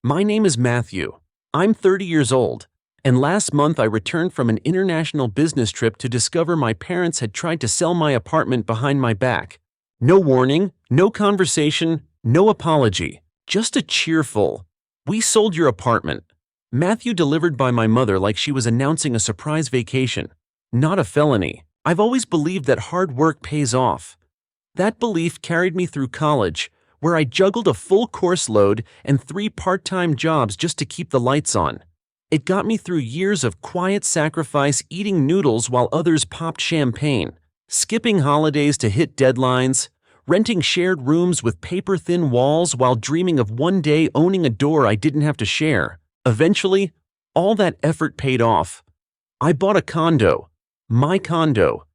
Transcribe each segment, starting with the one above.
My name is Matthew. I'm 30 years old, and last month I returned from an international business trip to discover my parents had tried to sell my apartment behind my back. No warning, no conversation, no apology, just a cheerful, "We sold your apartment." Matthew delivered by my mother like she was announcing a surprise vacation. Not a felony. I've always believed that hard work pays off. That belief carried me through college, where I juggled a full course load and 3 part-time jobs just to keep the lights on. It got me through years of quiet sacrifice, eating noodles while others popped champagne, skipping holidays to hit deadlines, renting shared rooms with paper-thin walls while dreaming of one day owning a door I didn't have to share. Eventually, all that effort paid off. I bought a condo. My condo.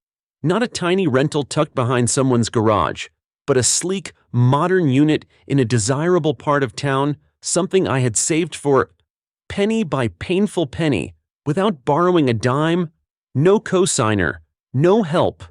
Not a tiny rental tucked behind someone's garage, but a sleek, modern unit in a desirable part of town, something I had saved for penny by painful penny, without borrowing a dime, no cosigner, no help,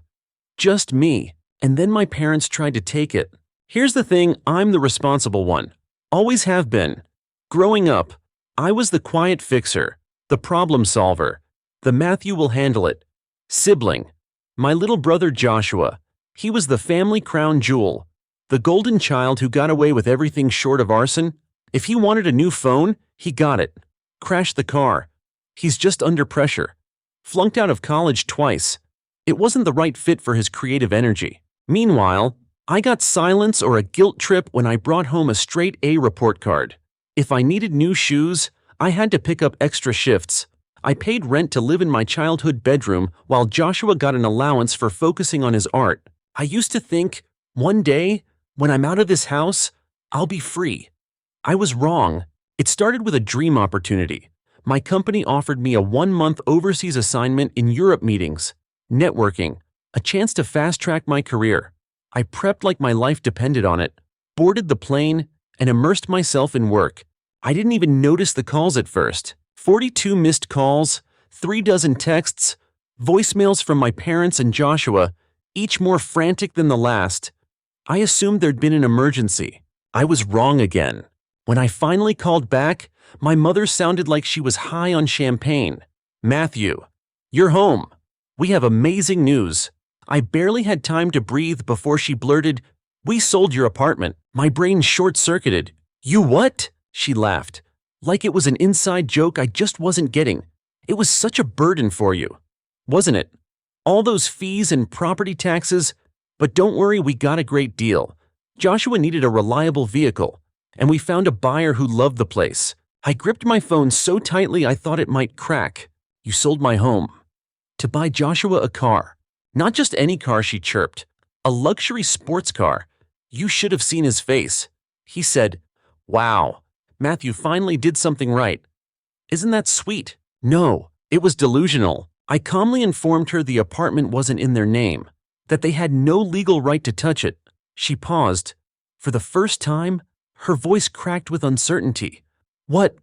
just me. And then my parents tried to take it. Here's the thing, I'm the responsible one. Always have been. Growing up, I was the quiet fixer, the problem solver, the Matthew will handle it sibling. My little brother Joshua, he was the family crown jewel, the golden child who got away with everything short of arson. If he wanted a new phone, he got it. Crashed the car. He's just under pressure. Flunked out of college twice. It wasn't the right fit for his creative energy. Meanwhile, I got silence or a guilt trip when I brought home a straight A report card. If I needed new shoes, I had to pick up extra shifts. I paid rent to live in my childhood bedroom while Joshua got an allowance for focusing on his art. I used to think, one day, when I'm out of this house, I'll be free. I was wrong. It started with a dream opportunity. My company offered me a 1-month overseas assignment in Europe meetings, networking, a chance to fast-track my career. I prepped like my life depended on it, boarded the plane, and immersed myself in work. I didn't even notice the calls at first. 42 missed calls, 3 dozen texts, voicemails from my parents and Joshua, each more frantic than the last. I assumed there'd been an emergency. I was wrong again. When I finally called back, my mother sounded like she was high on champagne. "Matthew, you're home. We have amazing news." I barely had time to breathe before she blurted, "We sold your apartment." My brain short-circuited. "You what?" She laughed. Like it was an inside joke I just wasn't getting. It was such a burden for you, wasn't it? All those fees and property taxes. But don't worry, we got a great deal. Joshua needed a reliable vehicle, and we found a buyer who loved the place. I gripped my phone so tightly I thought it might crack. "You sold my home to buy Joshua a car. Not just any car," she chirped. "A luxury sports car. You should have seen his face." He said, "Wow, Matthew finally did something right. Isn't that sweet?" No, it was delusional. I calmly informed her the apartment wasn't in their name, that they had no legal right to touch it. She paused. For the first time, her voice cracked with uncertainty. What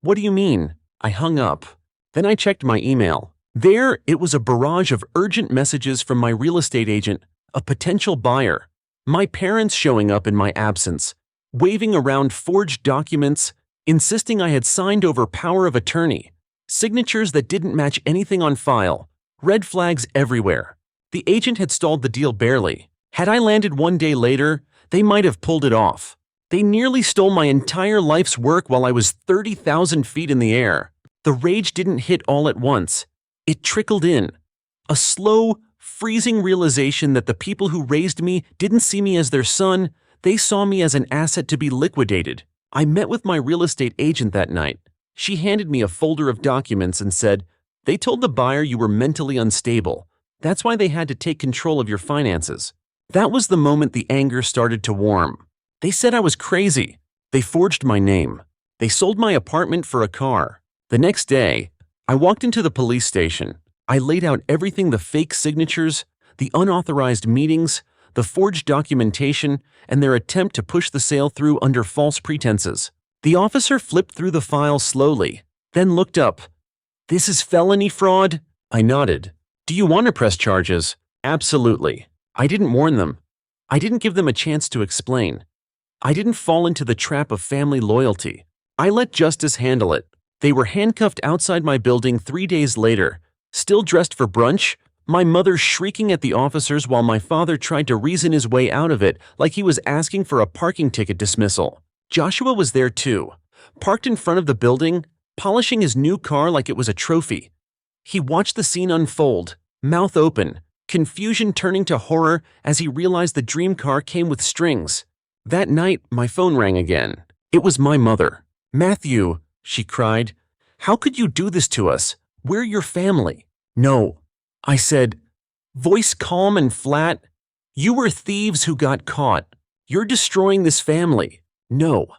do you mean?" I hung up. Then I checked my email. There, it was a barrage of urgent messages from my real estate agent, a potential buyer, my parents showing up in my absence, waving around forged documents, insisting I had signed over power of attorney, signatures that didn't match anything on file, red flags everywhere. The agent had stalled the deal barely. Had I landed one day later, they might have pulled it off. They nearly stole my entire life's work while I was 30,000 feet in the air. The rage didn't hit all at once. It trickled in. A slow, freezing realization that the people who raised me didn't see me as their son, they saw me as an asset to be liquidated. I met with my real estate agent that night. She handed me a folder of documents and said, "They told the buyer you were mentally unstable. That's why they had to take control of your finances." That was the moment the anger started to warm. They said I was crazy. They forged my name. They sold my apartment for a car. The next day, I walked into the police station. I laid out everything: the fake signatures, the unauthorized meetings, the forged documentation, and their attempt to push the sale through under false pretenses. The officer flipped through the file slowly, then looked up. "This is felony fraud?" I nodded. "Do you want to press charges?" "Absolutely." I didn't warn them. I didn't give them a chance to explain. I didn't fall into the trap of family loyalty. I let justice handle it. They were handcuffed outside my building 3 days later, still dressed for brunch, my mother shrieking at the officers while my father tried to reason his way out of it like he was asking for a parking ticket dismissal. Joshua was there too, parked in front of the building, polishing his new car like it was a trophy. He watched the scene unfold, mouth open, confusion turning to horror as he realized the dream car came with strings. That night, my phone rang again. It was my mother. "Matthew," she cried, "how could you do this to us? We're your family." "No," I said, voice calm and flat. "You were thieves who got caught. You're destroying this family." "No,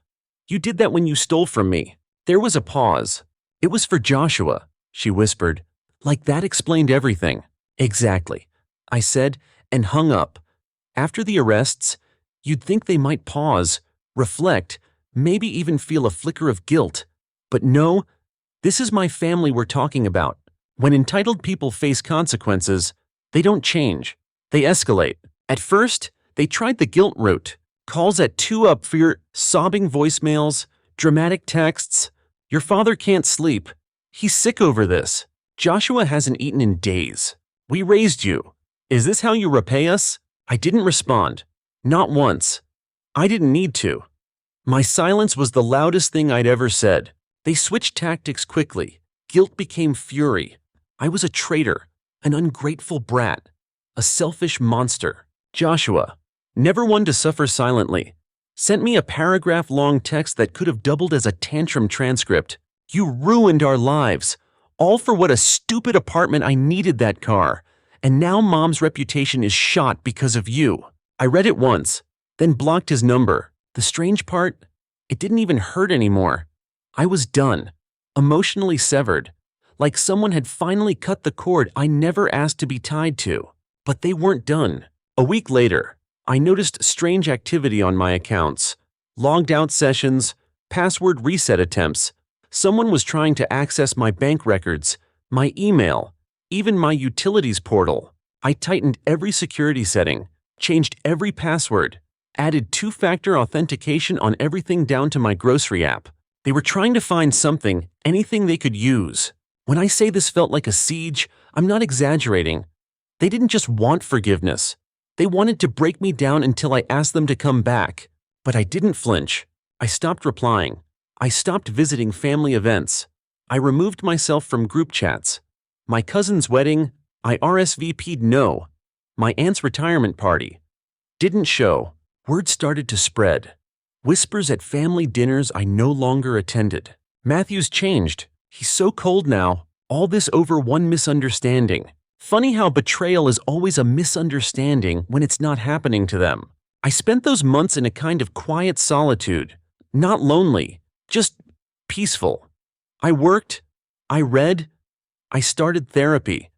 you did that when you stole from me." There was a pause. "It was for Joshua," she whispered. Like that explained everything. "Exactly," I said, and hung up. After the arrests, you'd think they might pause, reflect, maybe even feel a flicker of guilt. But no, this is my family we're talking about. When entitled people face consequences, they don't change. They escalate. At first, they tried the guilt route. Calls at 2 up for your sobbing voicemails, dramatic texts. "Your father can't sleep. He's sick over this. Joshua hasn't eaten in days. We raised you. Is this how you repay us?" I didn't respond. Not once. I didn't need to. My silence was the loudest thing I'd ever said. They switched tactics quickly. Guilt became fury. I was a traitor, an ungrateful brat, a selfish monster. Joshua, never one to suffer silently, sent me a paragraph-long text that could have doubled as a tantrum transcript. "You ruined our lives. All for what, a stupid apartment. I needed that car. And now Mom's reputation is shot because of you." I read it once, then blocked his number. The strange part, it didn't even hurt anymore. I was done, emotionally severed, like someone had finally cut the cord I never asked to be tied to. But they weren't done. A week later, I noticed strange activity on my accounts. Logged out sessions, password reset attempts. Someone was trying to access my bank records, my email, even my utilities portal. I tightened every security setting, changed every password, added 2-factor authentication on everything down to my grocery app. They were trying to find something, anything they could use. When I say this felt like a siege, I'm not exaggerating. They didn't just want forgiveness. They wanted to break me down until I asked them to come back. But I didn't flinch. I stopped replying. I stopped visiting family events. I removed myself from group chats. My cousin's wedding, I RSVP'd no. My aunt's retirement party. Didn't show. Word started to spread. Whispers at family dinners I no longer attended. "Matthew's changed. He's so cold now. All this over one misunderstanding." Funny how betrayal is always a misunderstanding when it's not happening to them. I spent those months in a kind of quiet solitude. Not lonely, just peaceful. I worked. I read. I started therapy.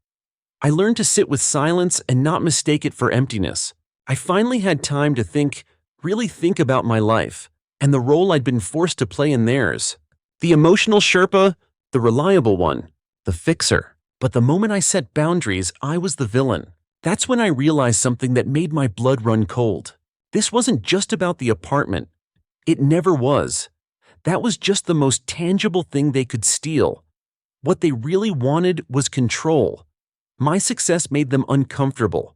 I learned to sit with silence and not mistake it for emptiness. I finally had time to think, really think about my life, and the role I'd been forced to play in theirs. The emotional Sherpa, the reliable one, the fixer. But the moment I set boundaries, I was the villain. That's when I realized something that made my blood run cold. This wasn't just about the apartment. It never was. That was just the most tangible thing they could steal. What they really wanted was control. My success made them uncomfortable.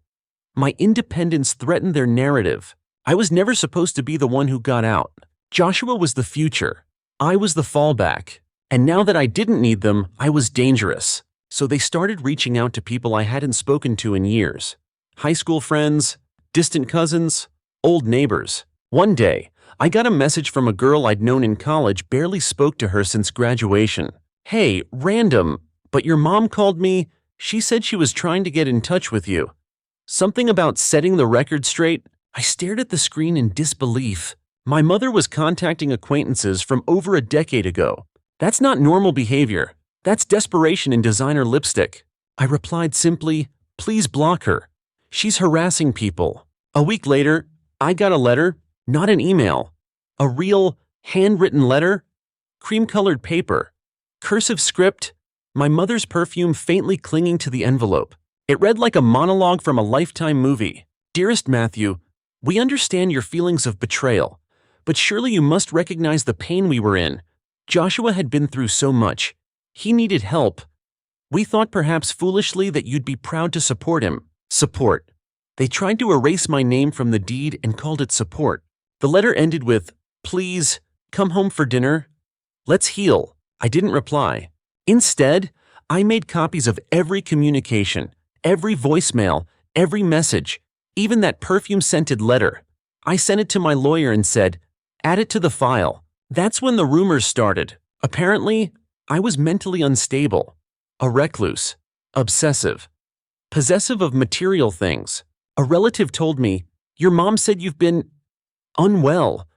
My independence threatened their narrative. I was never supposed to be the one who got out. Joshua was the future. I was the fallback. And now that I didn't need them, I was dangerous. So they started reaching out to people I hadn't spoken to in years. High school friends, distant cousins, old neighbors. One day, I got a message from a girl I'd known in college, barely spoke to her since graduation. "Hey, random, but your mom called me. She said she was trying to get in touch with you. Something about setting the record straight." I stared at the screen in disbelief. My mother was contacting acquaintances from over a decade ago. That's not normal behavior. That's desperation in designer lipstick. I replied simply, "Please block her. She's harassing people." A week later, I got a letter, not an email. A real, handwritten letter, cream-colored paper, cursive script, my mother's perfume faintly clinging to the envelope. It read like a monologue from a Lifetime movie. "Dearest Matthew, we understand your feelings of betrayal, but surely you must recognize the pain we were in. Joshua had been through so much. He needed help. We thought perhaps foolishly that you'd be proud to support him. Support. They tried to erase my name from the deed and called it support. The letter ended with, "Please, come home for dinner. Let's heal." I didn't reply. Instead, I made copies of every communication, every voicemail, every message, even that perfume-scented letter. I sent it to my lawyer and said, "Add it to the file." That's when the rumors started. Apparently, I was mentally unstable, a recluse, obsessive, possessive of material things. A relative told me, "Your mom said you've been unwell."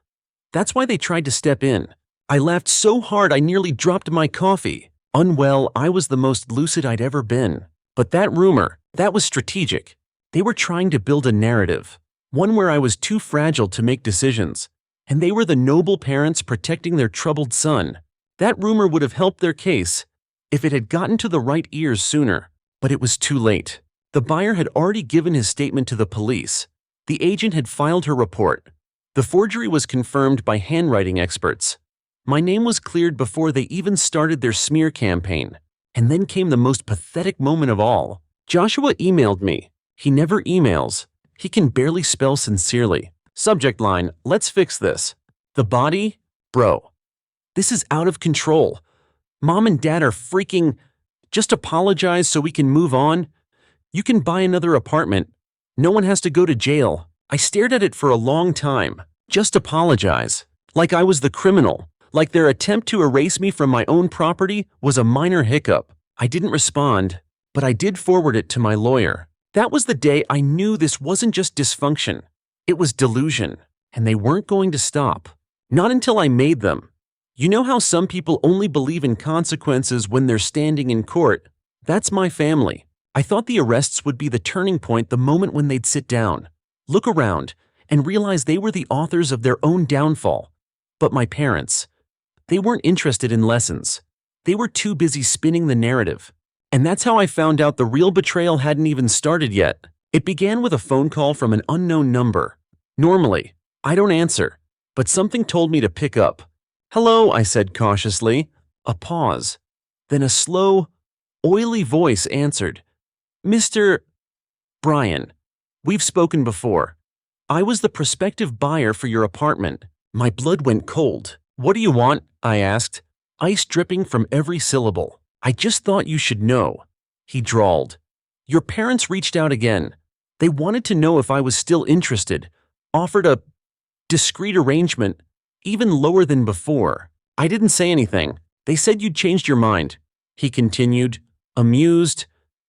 That's why they tried to step in. I laughed so hard I nearly dropped my coffee. Unwell, I was the most lucid I'd ever been. But that rumor, that was strategic. They were trying to build a narrative, one where I was too fragile to make decisions, and they were the noble parents protecting their troubled son. That rumor would have helped their case if it had gotten to the right ears sooner, but it was too late. The buyer had already given his statement to the police. The agent had filed her report. The forgery was confirmed by handwriting experts. My name was cleared before they even started their smear campaign. And then came the most pathetic moment of all. Joshua emailed me. He never emails. He can barely spell sincerely. Subject line, "Let's fix this." The body? Bro. This is out of control. Mom and Dad are freaking. Just apologize so we can move on. You can buy another apartment. No one has to go to jail. I stared at it for a long time. Just apologize. Like I was the criminal. Like their attempt to erase me from my own property was a minor hiccup. I didn't respond, but I did forward it to my lawyer. That was the day I knew this wasn't just dysfunction. It was delusion, and they weren't going to stop. Not until I made them. You know how some people only believe in consequences when they're standing in court? That's my family. I thought the arrests would be the turning point, the moment when they'd sit down, look around, and realize they were the authors of their own downfall. But my parents, they weren't interested in lessons. They were too busy spinning the narrative. And that's how I found out the real betrayal hadn't even started yet. It began with a phone call from an unknown number. Normally, I don't answer, but something told me to pick up. "Hello," I said cautiously. A pause. Then a slow, oily voice answered. "Mr. Brian, we've spoken before. I was the prospective buyer for your apartment." My blood went cold. "What do you want?" I asked, ice dripping from every syllable. "I just thought you should know," he drawled. "Your parents reached out again. They wanted to know if I was still interested, offered a discreet arrangement, even lower than before. I didn't say anything. They said you'd changed your mind," he continued, amused,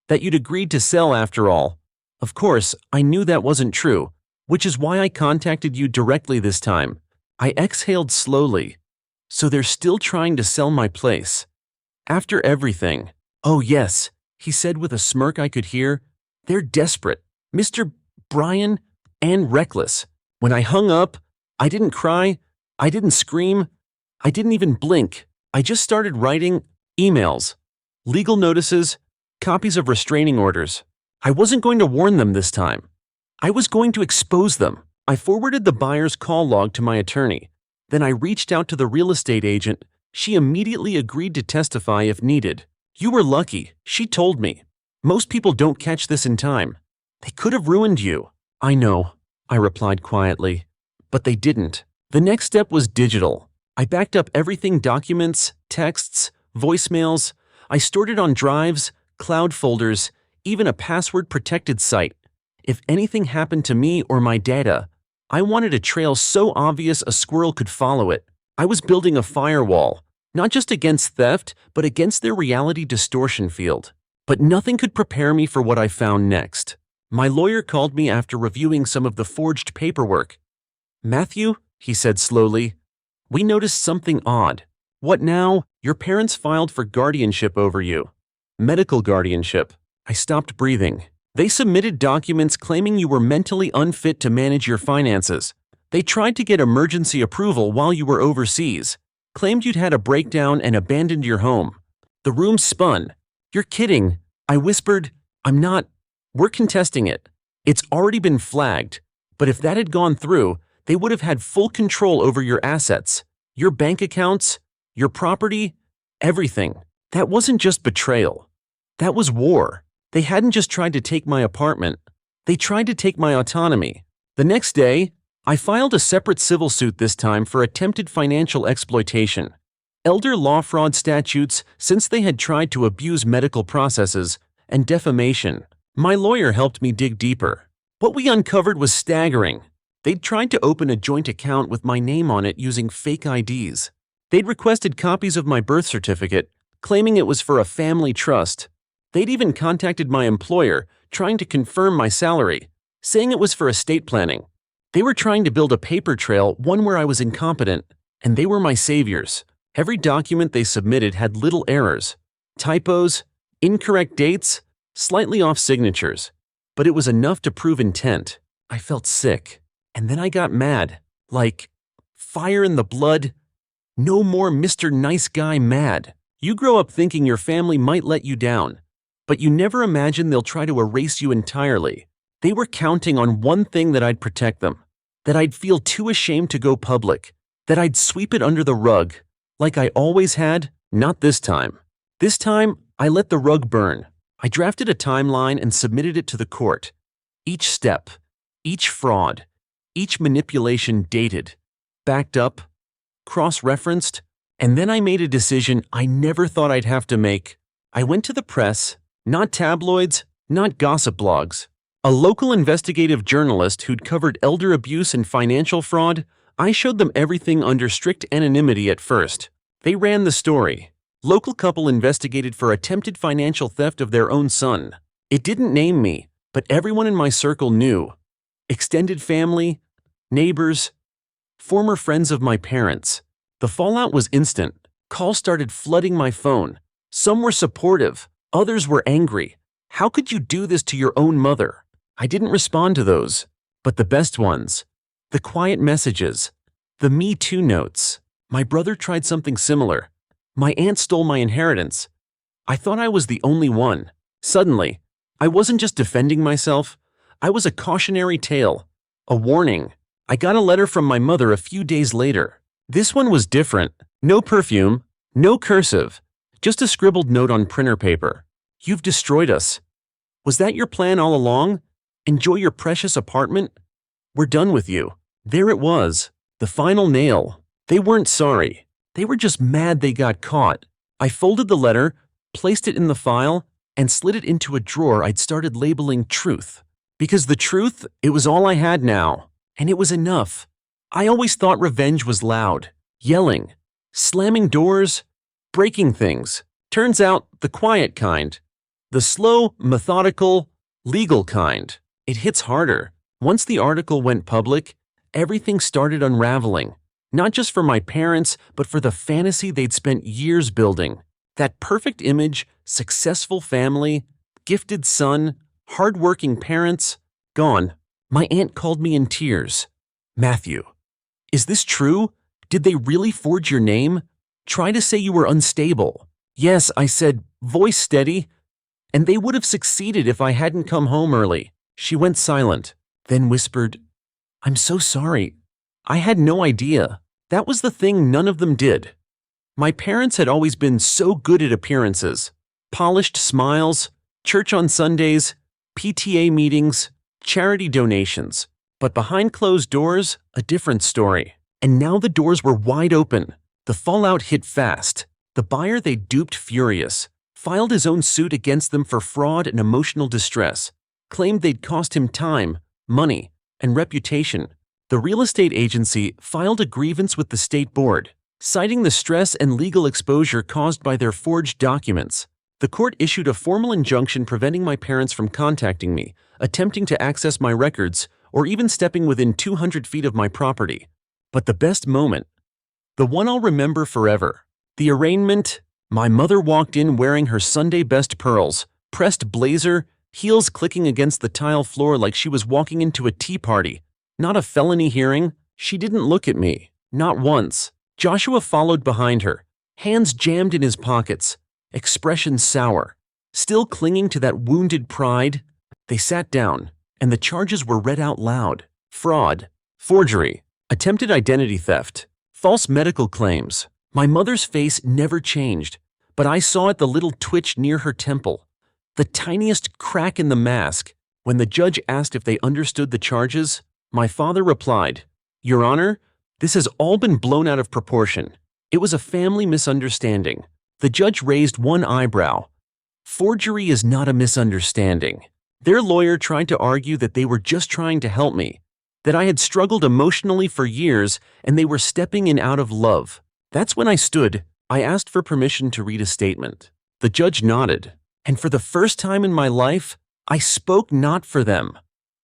"that you'd agreed to sell after all. Of course, I knew that wasn't true, which is why I contacted you directly this time." I exhaled slowly. So they're still trying to sell my place. After everything. "Oh yes," he said with a smirk I could hear. "They're desperate, Mr. Brian, and reckless." When I hung up, I didn't cry, I didn't scream, I didn't even blink. I just started writing emails, legal notices, copies of restraining orders. I wasn't going to warn them this time. I was going to expose them. I forwarded the buyer's call log to my attorney. Then I reached out to the real estate agent. She immediately agreed to testify if needed. "You were lucky," she told me. "Most people don't catch this in time. They could have ruined you." "I know," I replied quietly. But they didn't. The next step was digital. I backed up everything: documents, texts, voicemails. I stored it on drives, cloud folders, even a password-protected site. If anything happened to me or my data, I wanted a trail so obvious a squirrel could follow it. I was building a firewall, not just against theft, but against their reality distortion field. But nothing could prepare me for what I found next. My lawyer called me after reviewing some of the forged paperwork. "Matthew," he said slowly, "we noticed something odd." "What now?" "Your parents filed for guardianship over you." "Medical guardianship." I stopped breathing. "They submitted documents claiming you were mentally unfit to manage your finances. They tried to get emergency approval while you were overseas, claimed you'd had a breakdown and abandoned your home. The room spun." "You're kidding," I whispered. "I'm not. We're contesting it. It's already been flagged. But if that had gone through, they would have had full control over your assets, your bank accounts, your property, everything. That wasn't just betrayal. That was war. They hadn't just tried to take my apartment. They tried to take my autonomy. The next day, I filed a separate civil suit, this time for attempted financial exploitation. Elder law fraud statutes, since they had tried to abuse medical processes, and defamation. My lawyer helped me dig deeper. What we uncovered was staggering. They'd tried to open a joint account with my name on it using fake IDs. They'd requested copies of my birth certificate, claiming it was for a family trust. They'd even contacted my employer, trying to confirm my salary, saying it was for estate planning. They were trying to build a paper trail, one where I was incompetent, and they were my saviors. Every document they submitted had little errors, typos, incorrect dates, slightly off signatures, but it was enough to prove intent. I felt sick, and then I got mad, like fire in the blood. No more Mr. Nice Guy mad. You grow up thinking your family might let you down, but you never imagine they'll try to erase you entirely. They were counting on one thing: that I'd protect them, that I'd feel too ashamed to go public, that I'd sweep it under the rug, like I always had. Not this time. This time, I let the rug burn. I drafted a timeline and submitted it to the court. Each step, each fraud, each manipulation dated, backed up, cross-referenced, and then I made a decision I never thought I'd have to make. I went to the press, not tabloids, not gossip blogs. A local investigative journalist who'd covered elder abuse and financial fraud. I showed them everything under strict anonymity at first. They ran the story. Local couple investigated for attempted financial theft of their own son. It didn't name me, but everyone in my circle knew. Extended family, neighbors, former friends of my parents. The fallout was instant. Calls started flooding my phone. Some were supportive, others were angry. How could you do this to your own mother? I didn't respond to those, but the best ones. The quiet messages, the Me Too notes. My brother tried something similar. My aunt stole my inheritance. I thought I was the only one. Suddenly, I wasn't just defending myself. I was a cautionary tale, a warning. I got a letter from my mother a few days later. This one was different. No perfume, no cursive, just a scribbled note on printer paper. You've destroyed us. Was that your plan all along? Enjoy your precious apartment? We're done with you. There it was, the final nail. They weren't sorry. They were just mad they got caught. I folded the letter, placed it in the file, and slid it into a drawer I'd started labeling Truth. Because the truth, it was all I had now, and it was enough. I always thought revenge was loud, yelling, slamming doors, breaking things. Turns out, the quiet kind. The slow, methodical, legal kind. It hits harder. Once the article went public, everything started unraveling. Not just for my parents, but for the fantasy they'd spent years building. That perfect image, successful family, gifted son, hardworking parents, gone. My aunt called me in tears. Matthew, is this true? Did they really forge your name? Try to say you were unstable. Yes, I said, voice steady. And they would have succeeded if I hadn't come home early. She went silent, then whispered, I'm so sorry. I had no idea. That was the thing none of them did. My parents had always been so good at appearances. Polished smiles, church on Sundays, PTA meetings, charity donations. But behind closed doors, a different story. And now the doors were wide open. The fallout hit fast. The buyer they duped, furious, filed his own suit against them for fraud and emotional distress, claimed they'd cost him time, money, and reputation. The real estate agency filed a grievance with the state board, citing the stress and legal exposure caused by their forged documents. The court issued a formal injunction preventing my parents from contacting me, attempting to access my records, or even stepping within 200 feet of my property. But the best moment, the one I'll remember forever, the arraignment. My mother walked in wearing her Sunday best pearls, pressed blazer, heels clicking against the tile floor like she was walking into a tea party. Not a felony hearing. She didn't look at me, not once. Joshua followed behind her, hands jammed in his pockets, expression sour. Still clinging to that wounded pride, they sat down, and the charges were read out loud. Fraud, forgery, attempted identity theft, false medical claims, My mother's face never changed, but I saw it, the little twitch near her temple, the tiniest crack in the mask. When the judge asked if they understood the charges, my father replied, "Your Honor, this has all been blown out of proportion. It was a family misunderstanding." The judge raised one eyebrow. "Forgery is not a misunderstanding." Their lawyer tried to argue that they were just trying to help me, that I had struggled emotionally for years and they were stepping in out of love. That's when I stood. I asked for permission to read a statement. The judge nodded, and for the first time in my life, I spoke not for them,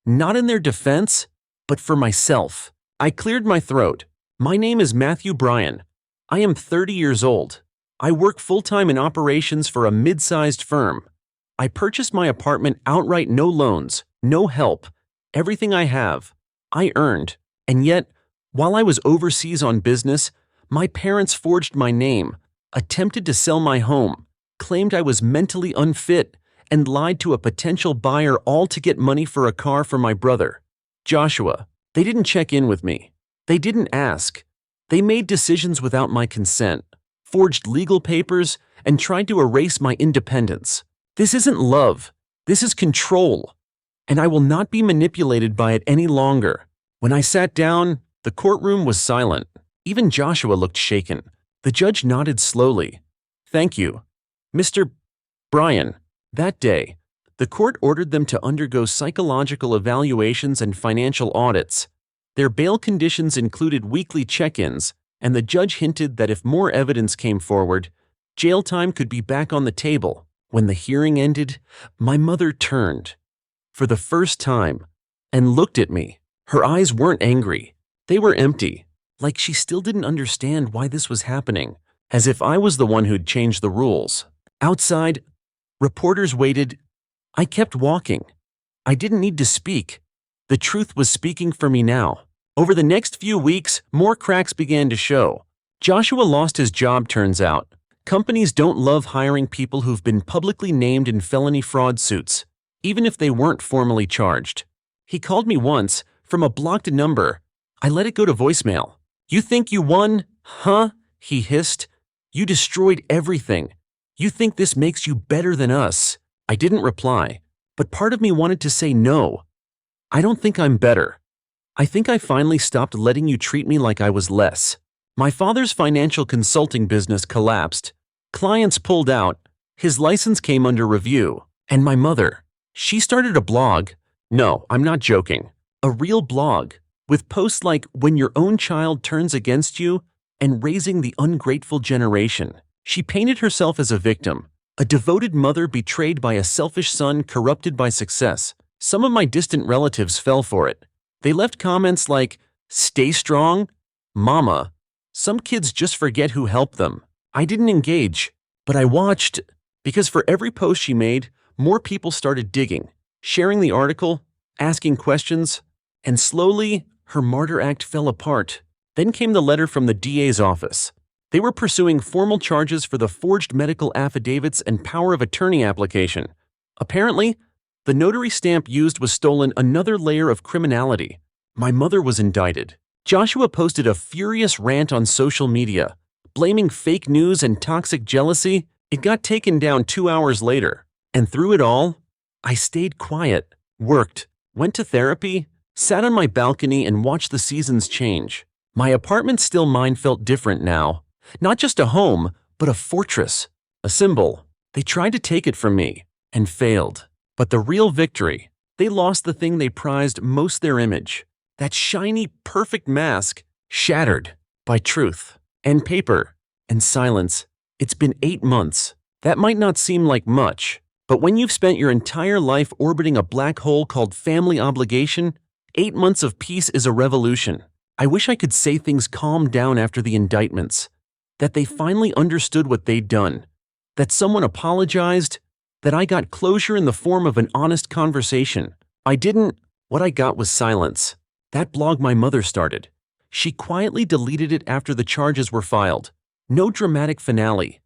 not in their defense, but for myself. I cleared my throat. "My name is Matthew Bryan. I am 30 years old. I work full-time in operations for a mid-sized firm. I purchased my apartment outright, no loans, no help. Everything I have, I earned. And yet, while I was overseas on business, my parents forged my name, attempted to sell my home, claimed I was mentally unfit, and lied to a potential buyer, all to get money for a car for my brother, Joshua. They didn't check in with me. They didn't ask. They made decisions without my consent, forged legal papers, and tried to erase my independence. This isn't love. This is control. And I will not be manipulated by it any longer." When I sat down, the courtroom was silent. Even Joshua looked shaken. The judge nodded slowly. "Thank you, Mr. Bryan." That day, the court ordered them to undergo psychological evaluations and financial audits. Their bail conditions included weekly check-ins, and the judge hinted that if more evidence came forward, jail time could be back on the table. When the hearing ended, my mother turned, for the first time, and looked at me. Her eyes weren't angry. They were empty, like she still didn't understand why this was happening, as if I was the one who'd changed the rules. Outside, reporters waited. I kept walking. I didn't need to speak. The truth was speaking for me now. Over the next few weeks, more cracks began to show. Joshua lost his job, turns out. Companies don't love hiring people who've been publicly named in felony fraud suits, even if they weren't formally charged. He called me once from a blocked number. I let it go to voicemail. "You think you won, huh?" he hissed. "You destroyed everything. You think this makes you better than us?" I didn't reply, but part of me wanted to say no. I don't think I'm better. I think I finally stopped letting you treat me like I was less. My father's financial consulting business collapsed. Clients pulled out. His license came under review. And my mother, she started a blog. No, I'm not joking. A real blog, with posts like "When your own child turns against you" and "Raising the ungrateful generation." She painted herself as a victim, a devoted mother betrayed by a selfish son, corrupted by success. Some of my distant relatives fell for it. They left comments like, "Stay strong, Mama." Some kids just forget who helped them. I didn't engage, but I watched, because for every post she made, more people started digging, sharing the article, asking questions, and slowly, her martyr act fell apart. Then came the letter from the DA's office. They were pursuing formal charges for the forged medical affidavits and power of attorney application. Apparently, the notary stamp used was stolen, another layer of criminality. My mother was indicted. Joshua posted a furious rant on social media, blaming fake news and toxic jealousy. It got taken down 2 hours later. And through it all, I stayed quiet, worked, went to therapy, sat on my balcony and watched the seasons change. My apartment, still mine, felt different now. Not just a home, but a fortress, a symbol. They tried to take it from me, and failed. But the real victory, they lost the thing they prized most, their image. That shiny, perfect mask, shattered by truth, and paper, and silence. It's been 8 months. That might not seem like much, but when you've spent your entire life orbiting a black hole called family obligation, 8 months of peace is a revolution. I wish I could say things calmed down after the indictments, that they finally understood what they'd done, that someone apologized, that I got closure in the form of an honest conversation. I didn't. What I got was silence. That blog my mother started, she quietly deleted it after the charges were filed. No dramatic finale.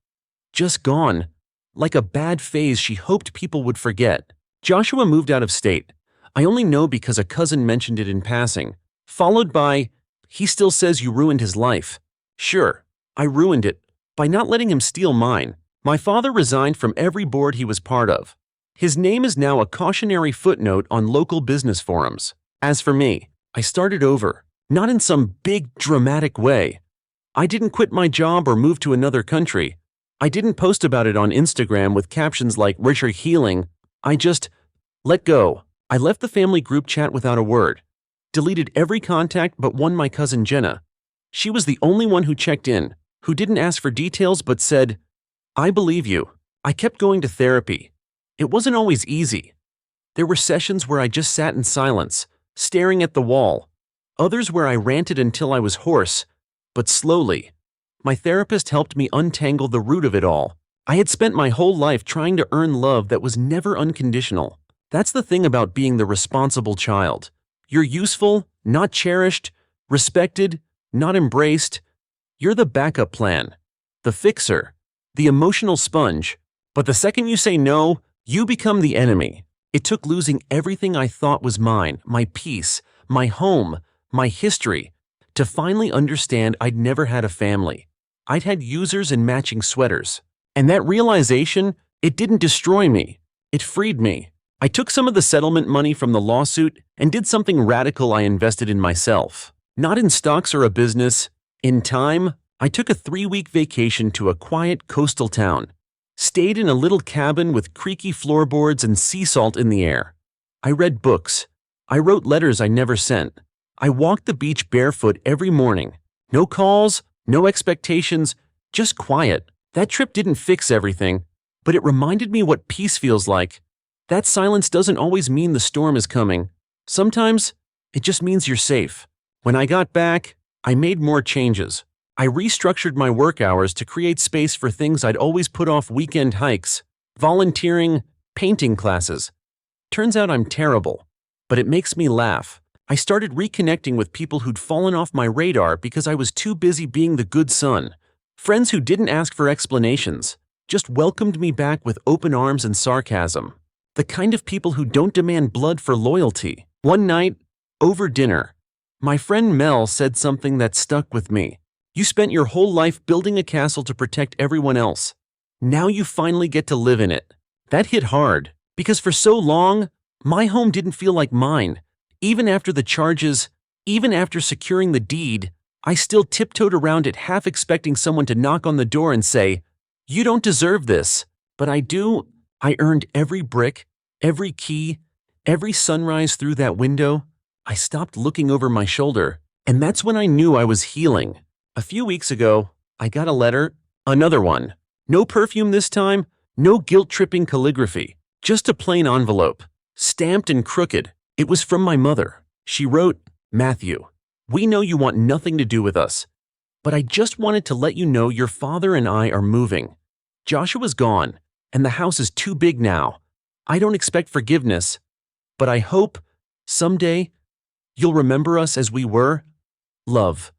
Just gone, like a bad phase she hoped people would forget. Joshua moved out of state. I only know because a cousin mentioned it in passing, followed by, "He still says you ruined his life." Sure, I ruined it by not letting him steal mine. My father resigned from every board he was part of. His name is now a cautionary footnote on local business forums. As for me, I started over, not in some big dramatic way. I didn't quit my job or move to another country. I didn't post about it on Instagram with captions like "Richard healing." I just let go. I left the family group chat without a word. Deleted every contact but one, my cousin Jenna. She was the only one who checked in, who didn't ask for details but said, "I believe you." I kept going to therapy. It wasn't always easy. There were sessions where I just sat in silence, staring at the wall. Others where I ranted until I was hoarse, but slowly. My therapist helped me untangle the root of it all. I had spent my whole life trying to earn love that was never unconditional. That's the thing about being the responsible child. You're useful, not cherished, respected, not embraced. You're the backup plan, the fixer, the emotional sponge. But the second you say no, you become the enemy. It took losing everything I thought was mine, my peace, my home, my history, to finally understand I'd never had a family. I'd had users and matching sweaters. And that realization, it didn't destroy me. It freed me. I took some of the settlement money from the lawsuit and did something radical. I invested in myself. Not in stocks or a business. In time, I took a 3-week vacation to a quiet coastal town. Stayed in a little cabin with creaky floorboards and sea salt in the air. I read books. I wrote letters I never sent. I walked the beach barefoot every morning. No calls, no expectations, just quiet. That trip didn't fix everything, but it reminded me what peace feels like. That silence doesn't always mean the storm is coming. Sometimes, it just means you're safe. When I got back, I made more changes. I restructured my work hours to create space for things I'd always put off: weekend hikes, volunteering, painting classes. Turns out I'm terrible, but it makes me laugh. I started reconnecting with people who'd fallen off my radar because I was too busy being the good son. Friends who didn't ask for explanations, just welcomed me back with open arms and sarcasm. The kind of people who don't demand blood for loyalty. One night, over dinner, my friend Mel said something that stuck with me. "You spent your whole life building a castle to protect everyone else. Now you finally get to live in it." That hit hard, because for so long, my home didn't feel like mine. Even after the charges, even after securing the deed, I still tiptoed around it, half expecting someone to knock on the door and say, "You don't deserve this." But I do. I earned every brick, every key, every sunrise through that window. I stopped looking over my shoulder, and that's when I knew I was healing. A few weeks ago, I got a letter, another one. No perfume this time, no guilt-tripping calligraphy, just a plain envelope, stamped and crooked. It was from my mother. She wrote, "Matthew, we know you want nothing to do with us, but I just wanted to let you know your father and I are moving. Joshua's gone, and the house is too big now. I don't expect forgiveness, but I hope, someday, you'll remember us as we were. Love,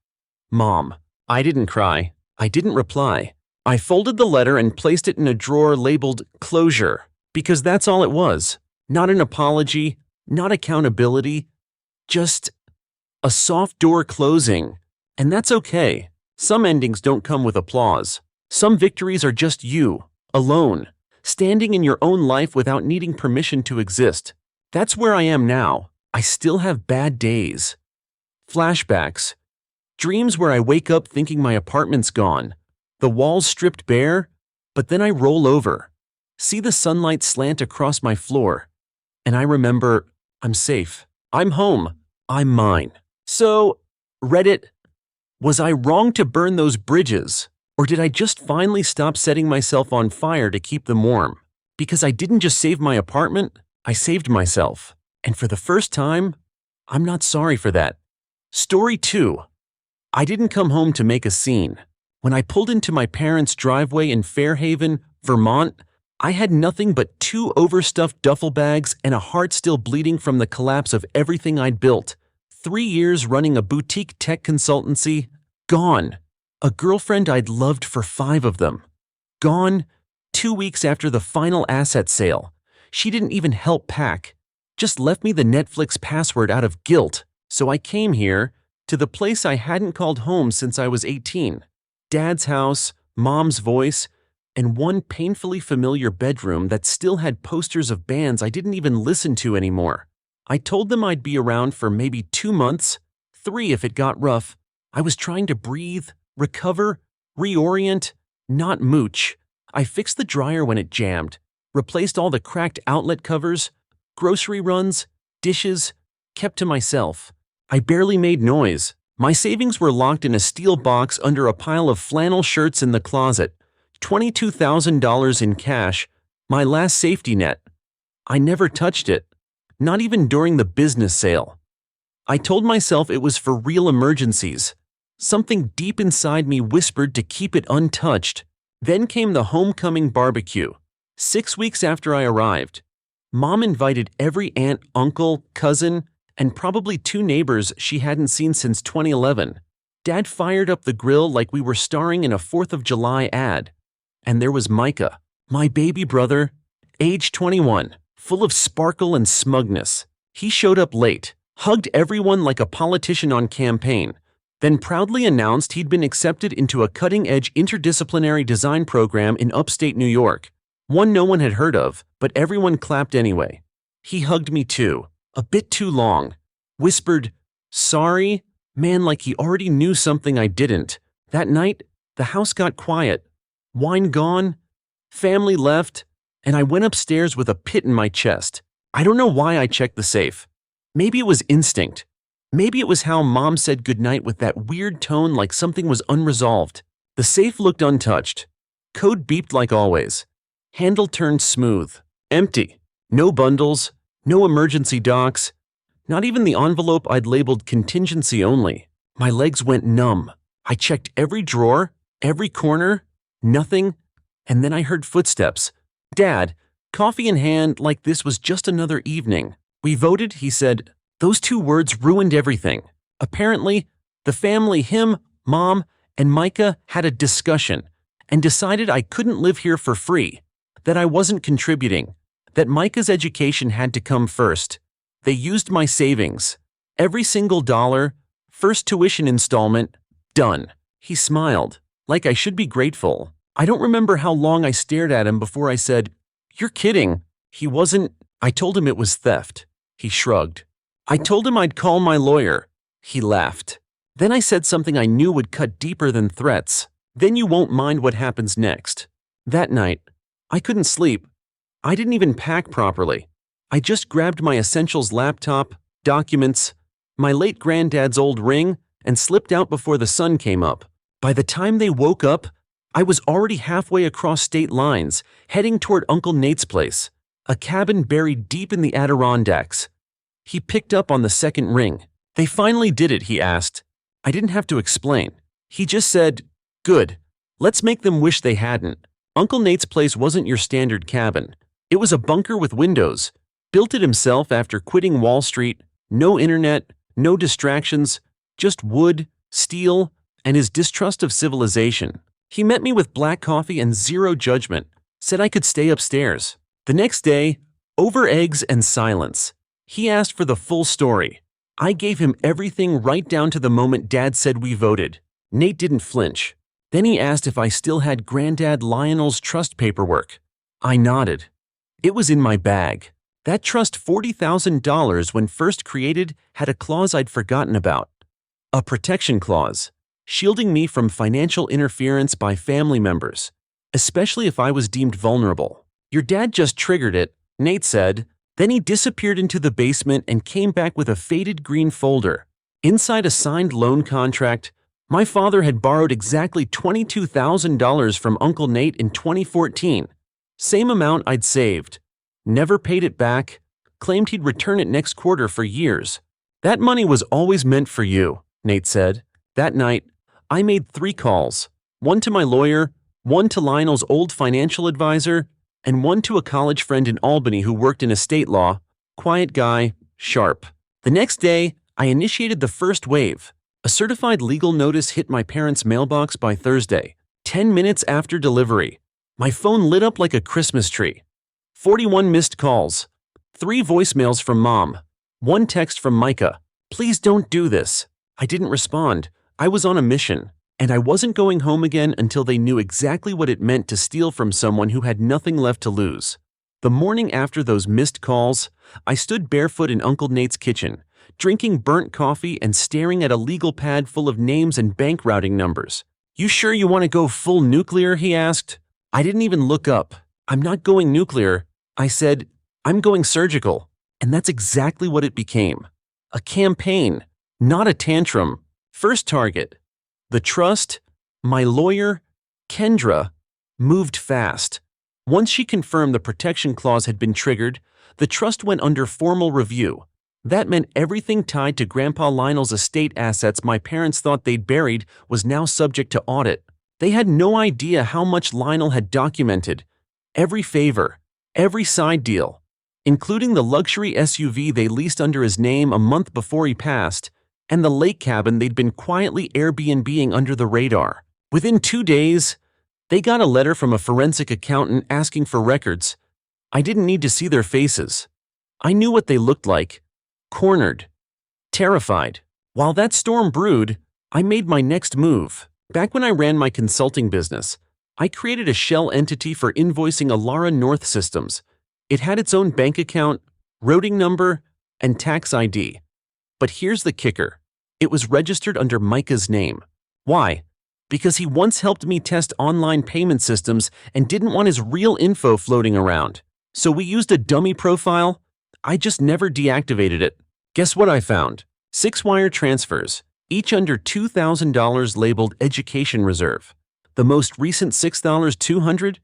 Mom." I didn't cry. I didn't reply. I folded the letter and placed it in a drawer labeled "Closure," because that's all it was. Not an apology, not accountability, just a soft door closing. And that's okay. Some endings don't come with applause. Some victories are just you, alone, standing in your own life without needing permission to exist. That's where I am now. I still have bad days. Flashbacks. Dreams where I wake up thinking my apartment's gone, the walls stripped bare, but then I roll over, see the sunlight slant across my floor, and I remember I'm safe. I'm home. I'm mine. So, Reddit, was I wrong to burn those bridges? Or did I just finally stop setting myself on fire to keep them warm? Because I didn't just save my apartment, I saved myself. And for the first time, I'm not sorry for that. Story 2. I didn't come home to make a scene. When I pulled into my parents' driveway in Fairhaven, Vermont, I had nothing but 2 overstuffed duffel bags and a heart still bleeding from the collapse of everything I'd built. 3 years running a boutique tech consultancy, gone. A girlfriend I'd loved for 5 of them, gone. 2 weeks after the final asset sale. She didn't even help pack, just left me the Netflix password out of guilt. So I came here, to the place I hadn't called home since I was 18. Dad's house, Mom's voice, and one painfully familiar bedroom that still had posters of bands I didn't even listen to anymore. I told them I'd be around for maybe 2 months, 3 if it got rough. I was trying to breathe, recover, reorient, not mooch. I fixed the dryer when it jammed, replaced all the cracked outlet covers, grocery runs, dishes, kept to myself. I barely made noise. My savings were locked in a steel box under a pile of flannel shirts in the closet. $22,000 in cash, my last safety net. I never touched it, not even during the business sale. I told myself it was for real emergencies. Something deep inside me whispered to keep it untouched. Then came the homecoming barbecue. 6 weeks after I arrived, Mom invited every aunt, uncle, cousin, and probably 2 neighbors she hadn't seen since 2011. Dad fired up the grill like we were starring in a 4th of July ad. And there was Micah, my baby brother, age 21, full of sparkle and smugness. He showed up late, hugged everyone like a politician on campaign, then proudly announced he'd been accepted into a cutting-edge interdisciplinary design program in upstate New York, one no one had heard of, but everyone clapped anyway. He hugged me too, a bit too long, whispered, "Sorry," man, like he already knew something I didn't. That night, the house got quiet. Wine gone, family left, and I went upstairs with a pit in my chest. I don't know why I checked the safe. Maybe it was instinct. Maybe it was how Mom said goodnight with that weird tone like something was unresolved. The safe looked untouched. Code beeped like always. Handle turned smooth. Empty. No bundles. No emergency docs. Not even the envelope I'd labeled contingency only. My legs went numb. I checked every drawer, every corner. Nothing, and then I heard footsteps. Dad, coffee in hand like this was just another evening. We voted, he said. Those 2 words ruined everything. Apparently, the family, him, Mom, and Micah had a discussion and decided I couldn't live here for free, that I wasn't contributing, that Micah's education had to come first. They used my savings. Every single dollar, first tuition installment, done. He smiled. Like I should be grateful. I don't remember how long I stared at him before I said, "You're kidding." He wasn't. I told him it was theft. He shrugged. I told him I'd call my lawyer. He laughed. Then I said something I knew would cut deeper than threats. Then you won't mind what happens next. That night, I couldn't sleep. I didn't even pack properly. I just grabbed my essentials laptop, documents, my late granddad's old ring, and slipped out before the sun came up. By the time they woke up, I was already halfway across state lines, heading toward Uncle Nate's place, a cabin buried deep in the Adirondacks. He picked up on the second ring. "They finally did it," he asked. I didn't have to explain. He just said, "Good. Let's make them wish they hadn't." Uncle Nate's place wasn't your standard cabin. It was a bunker with windows. Built it himself after quitting Wall Street. No internet, no distractions, just wood, steel, and his distrust of civilization. He met me with black coffee and zero judgment, said I could stay upstairs. The next day, over eggs and silence. He asked for the full story. I gave him everything right down to the moment Dad said we voted. Nate didn't flinch. Then he asked if I still had Granddad Lionel's trust paperwork. I nodded. It was in my bag. That trust, $40,000 when first created, had a clause I'd forgotten about. A protection clause, shielding me from financial interference by family members, especially if I was deemed vulnerable. Your dad just triggered it, Nate said. Then he disappeared into the basement and came back with a faded green folder. Inside a signed loan contract, my father had borrowed exactly $22,000 from Uncle Nate in 2014. Same amount I'd saved. Never paid it back, claimed he'd return it next quarter for years. That money was always meant for you, Nate said. That night, I made 3 calls, one to my lawyer, one to Lionel's old financial advisor, and one to a college friend in Albany who worked in estate law. Quiet guy, sharp. The next day, I initiated the first wave. A certified legal notice hit my parents' mailbox by Thursday, 10 minutes after delivery. My phone lit up like a Christmas tree. 41 missed calls, 3 voicemails from Mom, 1 text from Micah. Please don't do this. I didn't respond. I was on a mission. and I wasn't going home again until they knew exactly what it meant to steal from someone who had nothing left to lose. The morning after those missed calls, I stood barefoot in Uncle Nate's kitchen, drinking burnt coffee and staring at a legal pad full of names and bank routing numbers. "You sure you want to go full nuclear?" he asked. I didn't even look up. "I'm not going nuclear," I said. "I'm going surgical." And that's exactly what it became. A campaign, not a tantrum. First target. The trust, my lawyer, Kendra, moved fast. Once she confirmed the protection clause had been triggered, the trust went under formal review. That meant everything tied to Grandpa Lionel's estate assets my parents thought they'd buried was now subject to audit. They had no idea how much Lionel had documented. Every favor, every side deal, including the luxury SUV they leased under his name a month before he passed, and the lake cabin they'd been quietly Airbnb-ing under the radar. Within 2 days, they got a letter from a forensic accountant asking for records. I didn't need to see their faces. I knew what they looked like. Cornered. Terrified. While that storm brewed, I made my next move. Back when I ran my consulting business, I created a shell entity for invoicing Alara North Systems. It had its own bank account, routing number, and tax ID. But here's the kicker. It was registered under Micah's name. Why? Because he once helped me test online payment systems and didn't want his real info floating around. So we used a dummy profile. I just never deactivated it. Guess what I found? 6 wire transfers, each under $2,000 labeled Education Reserve. The most recent $6,200,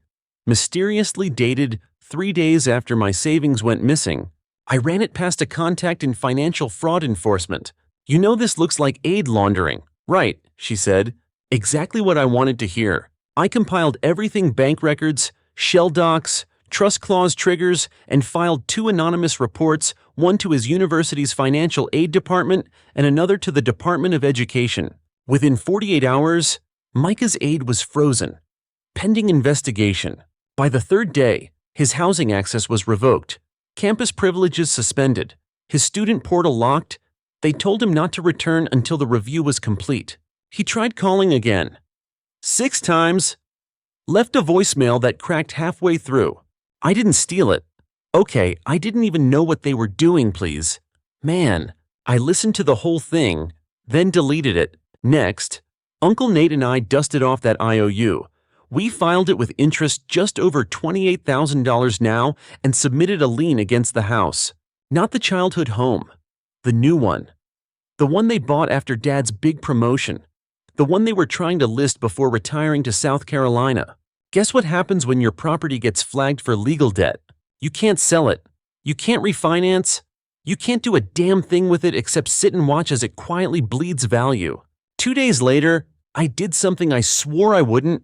mysteriously dated 3 days after my savings went missing. I ran it past a contact in financial fraud enforcement. "You know this looks like aid laundering." "Right," she said. Exactly what I wanted to hear. I compiled everything: bank records, shell docs, trust clause triggers, and filed 2 anonymous reports, one to his university's financial aid department and another to the Department of Education. Within 48 hours, Micah's aid was frozen, pending investigation. By the 3rd day, his housing access was revoked, campus privileges suspended, his student portal locked. They told him not to return until the review was complete. He tried calling again. 6 times. Left a voicemail that cracked halfway through. I didn't steal it. Okay, I didn't even know what they were doing, please. Man, I listened to the whole thing, then deleted it. Next, Uncle Nate and I dusted off that IOU. We filed it with interest just over $28,000 now and submitted a lien against the house. Not the childhood home. The new one. The one they bought after Dad's big promotion. The one they were trying to list before retiring to South Carolina. Guess what happens when your property gets flagged for legal debt? You can't sell it. You can't refinance. You can't do a damn thing with it except sit and watch as it quietly bleeds value. 2 days later, I did something I swore I wouldn't.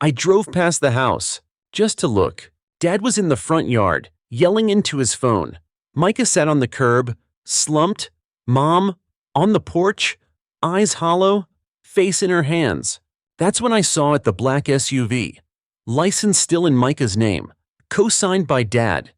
I drove past the house, just to look. Dad was in the front yard, yelling into his phone. Micah sat on the curb, slumped. Mom, on the porch, eyes hollow, face in her hands. That's when I saw it, the black SUV. License still in Micah's name, co-signed by Dad.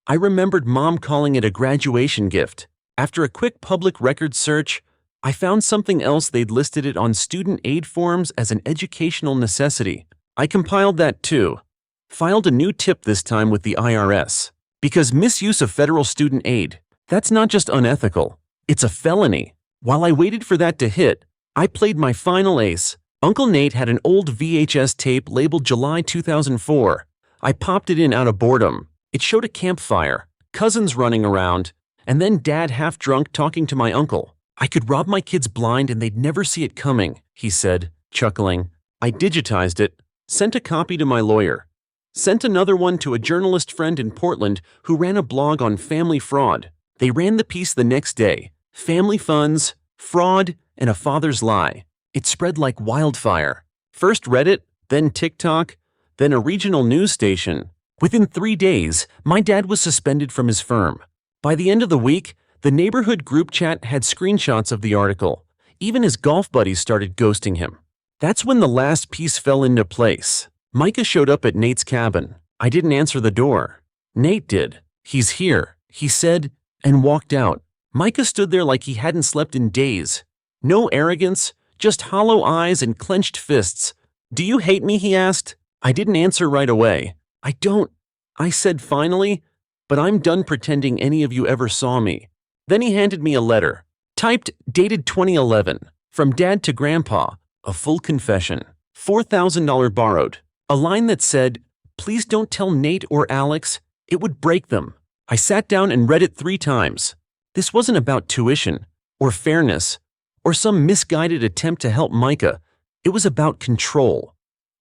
I remembered Mom calling it a graduation gift. After a quick public records search, I found something else. They'd listed it on student aid forms as an educational necessity. I compiled that too. Filed a new tip this time with the IRS. Because misuse of federal student aid, that's not just unethical, it's a felony. While I waited for that to hit, I played my final ace. Uncle Nate had an old VHS tape labeled July 2004. I popped it in out of boredom. It showed a campfire, cousins running around, and then Dad half drunk talking to my uncle. I could rob my kids blind and they'd never see it coming, he said, chuckling. I digitized it, sent a copy to my lawyer, sent another one to a journalist friend in Portland who ran a blog on family fraud. They ran the piece the next day. Family funds, fraud, and a father's lie. It spread like wildfire. First Reddit, then TikTok, then a regional news station. Within 3 days, my dad was suspended from his firm. By the end of the week, the neighborhood group chat had screenshots of the article. Even his golf buddies started ghosting him. That's when the last piece fell into place. Micah showed up at Nate's cabin. I didn't answer the door. Nate did. "He's here," he said, and walked out. Micah stood there like he hadn't slept in days. No arrogance, Just hollow eyes and clenched fists. "Do you hate me?" he asked. I didn't answer right away. "I don't," I said finally, "but I'm done pretending any of you ever saw me." Then he handed me a letter, typed, dated 2011, from Dad to Grandpa, a full confession, $4,000 borrowed, a line that said, "Please don't tell Nate or Alex, it would break them." I sat down and read it 3 times. This wasn't about tuition, or fairness, or some misguided attempt to help Micah. It was about control,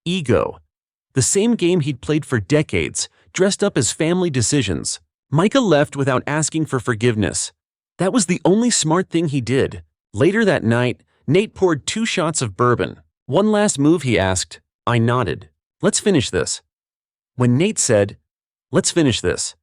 ego, the same game he'd played for decades, dressed up as family decisions. Micah left without asking for forgiveness. That was the only smart thing he did. Later that night, Nate poured 2 shots of bourbon. "One last move?" he asked. I nodded. "Let's finish this." When Nate said, "Let's finish this,"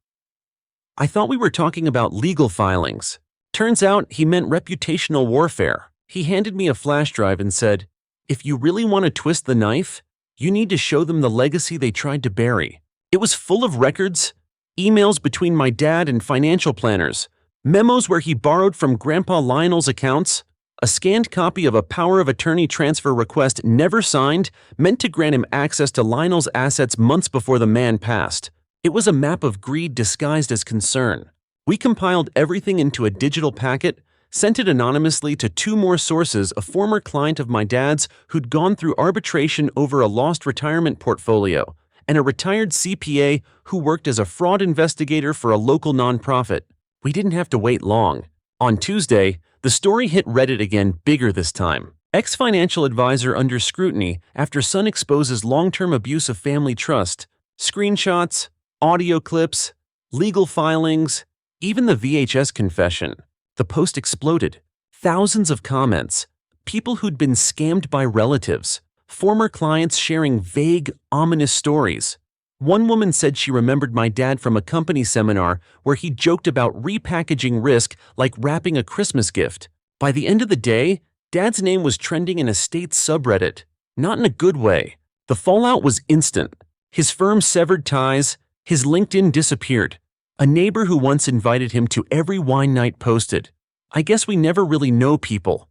I thought we were talking about legal filings. Turns out he meant reputational warfare. He handed me a flash drive and said, "If you really want to twist the knife, you need to show them the legacy they tried to bury." It was full of records, emails between my dad and financial planners, memos where he borrowed from Grandpa Lionel's accounts, a scanned copy of a power of attorney transfer request never signed, meant to grant him access to Lionel's assets months before the man passed. It was a map of greed disguised as concern. We compiled everything into a digital packet, sent it anonymously to 2 more sources, a former client of my dad's who'd gone through arbitration over a lost retirement portfolio, and a retired CPA who worked as a fraud investigator for a local nonprofit. We didn't have to wait long. On Tuesday, the story hit Reddit again, bigger this time. Ex-financial advisor under scrutiny after son exposes long-term abuse of family trust. Screenshots, audio clips, legal filings, even the VHS confession. The post exploded. Thousands of comments. People who'd been scammed by relatives. Former clients sharing vague, ominous stories. One woman said she remembered my dad from a company seminar where he joked about repackaging risk like wrapping a Christmas gift. By the end of the day, Dad's name was trending in a state subreddit. Not in a good way. The fallout was instant. His firm severed ties, his LinkedIn disappeared. A neighbor who once invited him to every wine night posted, "I guess we never really know people."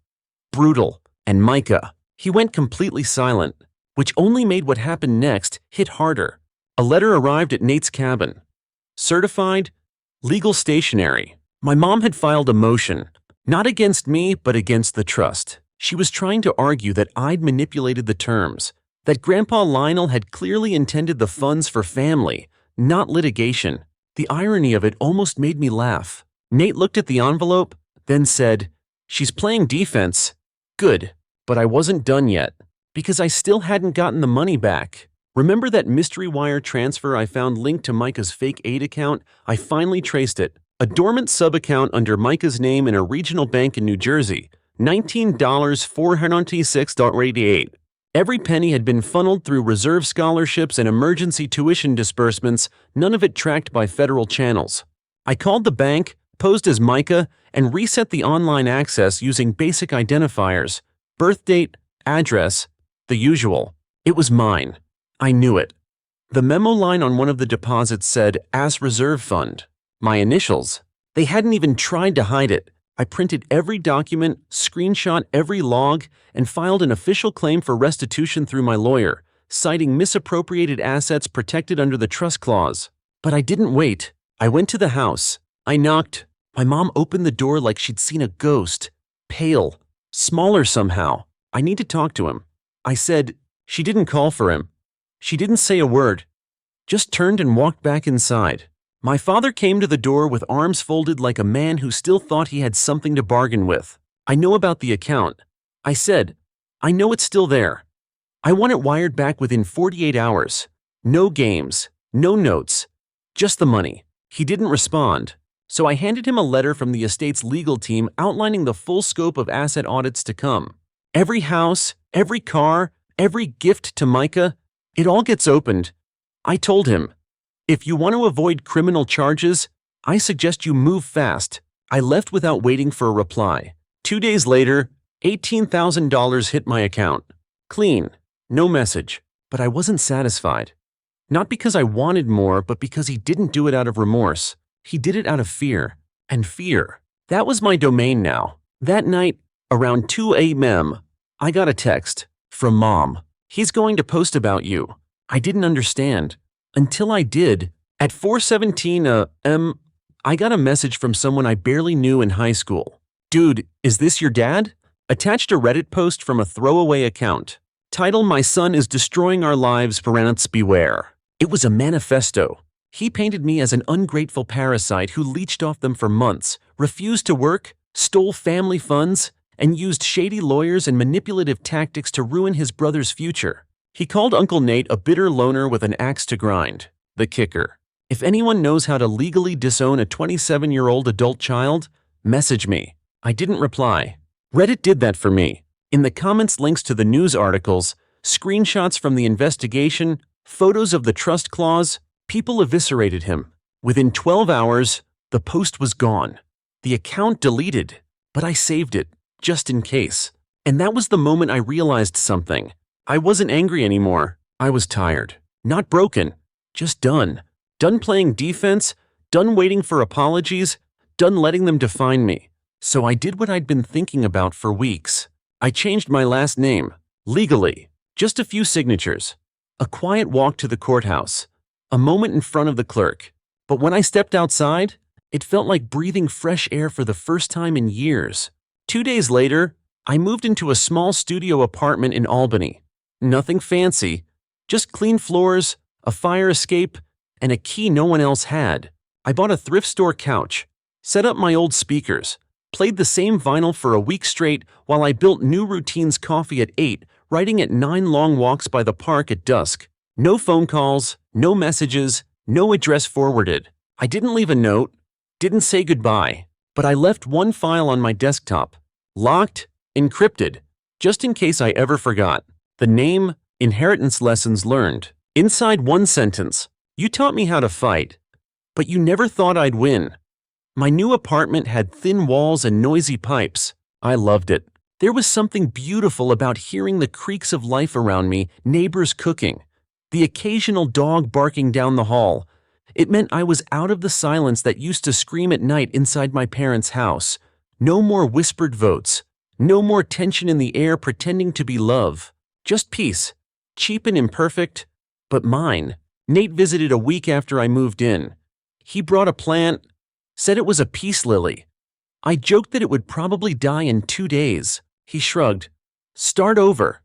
Brutal. And Micah. He went completely silent, which only made what happened next hit harder. A letter arrived at Nate's cabin. Certified, legal stationery. My mom had filed a motion, not against me, but against the trust. She was trying to argue that I'd manipulated the terms, that Grandpa Lionel had clearly intended the funds for family, not litigation. The irony of it almost made me laugh. Nate looked at the envelope, then said, "She's playing defense." Good, but I wasn't done yet, because I still hadn't gotten the money back. Remember that mystery wire transfer I found linked to Micah's fake aid account? I finally traced it. A dormant sub-account under Micah's name in a regional bank in New Jersey. $19,496.88. Every penny had been funneled through reserve scholarships and emergency tuition disbursements, none of it tracked by federal channels. I called the bank, posed as Micah, and reset the online access using basic identifiers. Birth date, address, the usual. It was mine. I knew it. The memo line on one of the deposits said, "As Reserve Fund." My initials. They hadn't even tried to hide it. I printed every document, screenshot every log, and filed an official claim for restitution through my lawyer, citing misappropriated assets protected under the trust clause. But I didn't wait. I went to the house. I knocked. My mom opened the door like she'd seen a ghost. Pale. Smaller somehow. "I need to talk to him." I said. She didn't call for him. She didn't say a word. Just turned and walked back inside. My father came to the door with arms folded like a man who still thought he had something to bargain with. "I know about the account." I said. "I know it's still there. I want it wired back within 48 hours. No games, no notes, just the money." He didn't respond, so I handed him a letter from the estate's legal team outlining the full scope of asset audits to come. Every house, every car, every gift to Micah, it all gets opened. I told him, "If you want to avoid criminal charges, I suggest you move fast." I left without waiting for a reply. 2 days later, $18,000 hit my account. Clean, no message. But I wasn't satisfied. Not because I wanted more, but because he didn't do it out of remorse. He did it out of fear. And fear. That was my domain now. That night, around 2 a.m., I got a text from Mom. He's going to post about you. I didn't understand. Until I did. At 4:17 I got a message from someone I barely knew in high school. Dude, is this your dad? Attached a Reddit post from a throwaway account. Title: My son is destroying our lives, parents beware. It was a manifesto. He painted me as an ungrateful parasite who leeched off them for months, refused to work, stole family funds, and used shady lawyers and manipulative tactics to ruin his brother's future. He called Uncle Nate a bitter loner with an axe to grind. The kicker: if anyone knows how to legally disown a 27-year-old adult child, message me. I didn't reply. Reddit did that for me. In the comments, links to the news articles, screenshots from the investigation, photos of the trust clause. People eviscerated him. Within 12 hours, the post was gone. The account deleted, but I saved it, just in case. And that was the moment I realized something. I wasn't angry anymore. I was tired. Not broken. Just done. Done playing defense, done waiting for apologies, done letting them define me. So I did what I'd been thinking about for weeks. I changed my last name. Legally. Just a few signatures. A quiet walk to the courthouse. A moment in front of the clerk. But when I stepped outside, it felt like breathing fresh air for the first time in years. 2 days later, I moved into a small studio apartment in Albany. Nothing fancy, just clean floors, a fire escape, and a key no one else had. I bought a thrift store couch, set up my old speakers, played the same vinyl for a week straight while I built new routines: coffee at 8, writing at 9, long walks by the park at dusk. No phone calls, no messages, no address forwarded. I didn't leave a note, didn't say goodbye, but I left one file on my desktop, locked, encrypted, just in case I ever forgot. The name: Inheritance Lessons Learned. Inside, one sentence: you taught me how to fight, but you never thought I'd win. My new apartment had thin walls and noisy pipes. I loved it. There was something beautiful about hearing the creaks of life around me, neighbors cooking, the occasional dog barking down the hall. It meant I was out of the silence that used to scream at night inside my parents' house. No more whispered votes. No more tension in the air pretending to be love. Just peace. Cheap and imperfect, but mine. Nate visited a week after I moved in. He brought a plant, said it was a peace lily. I joked that it would probably die in 2 days. He shrugged. Start over.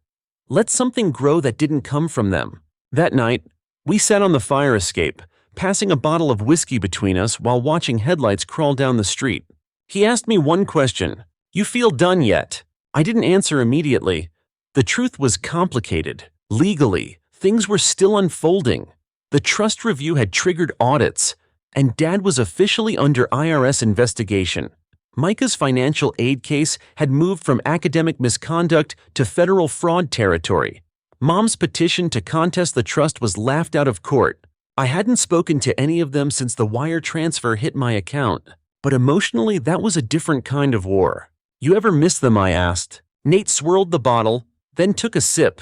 Let something grow that didn't come from them. That night, we sat on the fire escape, passing a bottle of whiskey between us while watching headlights crawl down the street. He asked me one question: you feel done yet? I didn't answer immediately. The truth was complicated. Legally, things were still unfolding. The trust review had triggered audits, and Dad was officially under IRS investigation. Micah's financial aid case had moved from academic misconduct to federal fraud territory. Mom's petition to contest the trust was laughed out of court. I hadn't spoken to any of them since the wire transfer hit my account, but emotionally that was a different kind of war. You ever miss them? I asked. Nate swirled the bottle, then took a sip.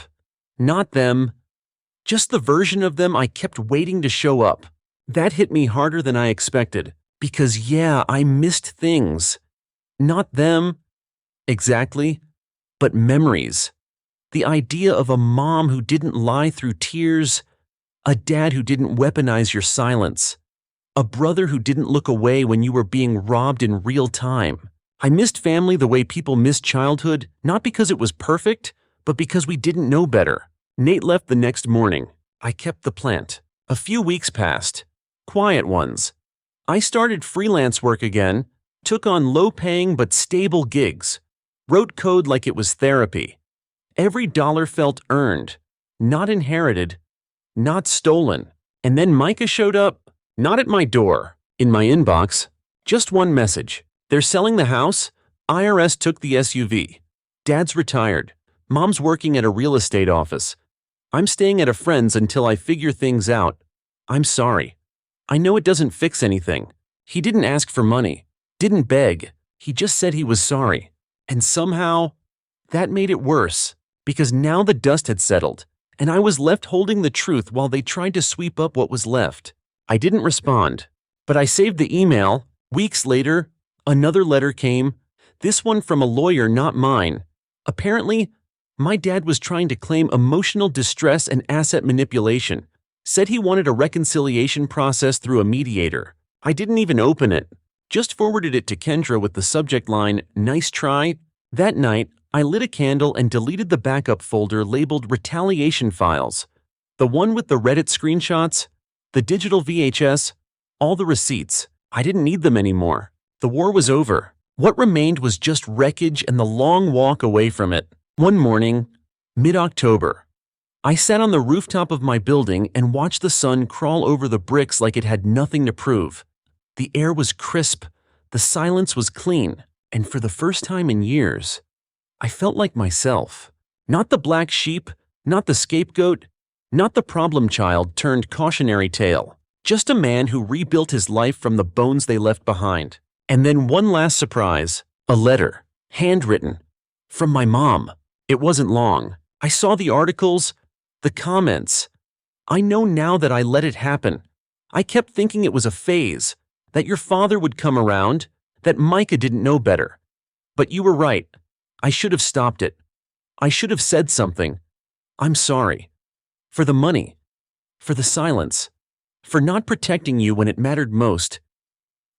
Not them. Just the version of them I kept waiting to show up. That hit me harder than I expected, because yeah, I missed things. Not them, exactly, but memories. The idea of a mom who didn't lie through tears, a dad who didn't weaponize your silence, a brother who didn't look away when you were being robbed in real time. I missed family the way people miss childhood, not because it was perfect, but because we didn't know better. Nate left the next morning. I kept the plant. A few weeks passed. Quiet ones. I started freelance work again, took on low-paying but stable gigs, wrote code like it was therapy. Every dollar felt earned, not inherited, not stolen. And then Micah showed up, not at my door, in my inbox. Just one message. They're selling the house. IRS took the SUV. Dad's retired. Mom's working at a real estate office. I'm staying at a friend's until I figure things out. I'm sorry. I know it doesn't fix anything. He didn't ask for money, didn't beg. He just said he was sorry. And somehow, that made it worse, because now the dust had settled, and I was left holding the truth while they tried to sweep up what was left. I didn't respond, but I saved the email. Weeks later, another letter came, this one from a lawyer, not mine. Apparently, My dad was trying to claim emotional distress and asset manipulation. Said he wanted a reconciliation process through a mediator. I didn't even open it. Just forwarded it to Kendra with the subject line, "Nice try." That night, I lit a candle and deleted the backup folder labeled Retaliation Files. The one with the Reddit screenshots, the digital VHS, all the receipts. I didn't need them anymore. The war was over. What remained was just wreckage and the long walk away from it. One morning, mid-October, I sat on the rooftop of my building and watched the sun crawl over the bricks like it had nothing to prove. The air was crisp, the silence was clean, and for the first time in years, I felt like myself. Not the black sheep, not the scapegoat, not the problem child turned cautionary tale. Just a man who rebuilt his life from the bones they left behind. And then one last surprise, a letter, handwritten, from my mom. It wasn't long. I saw the articles, the comments. I know now that I let it happen. I kept thinking it was a phase, that your father would come around, that Micah didn't know better. But you were right. I should have stopped it. I should have said something. I'm sorry. For the money. For the silence. For not protecting you when it mattered most.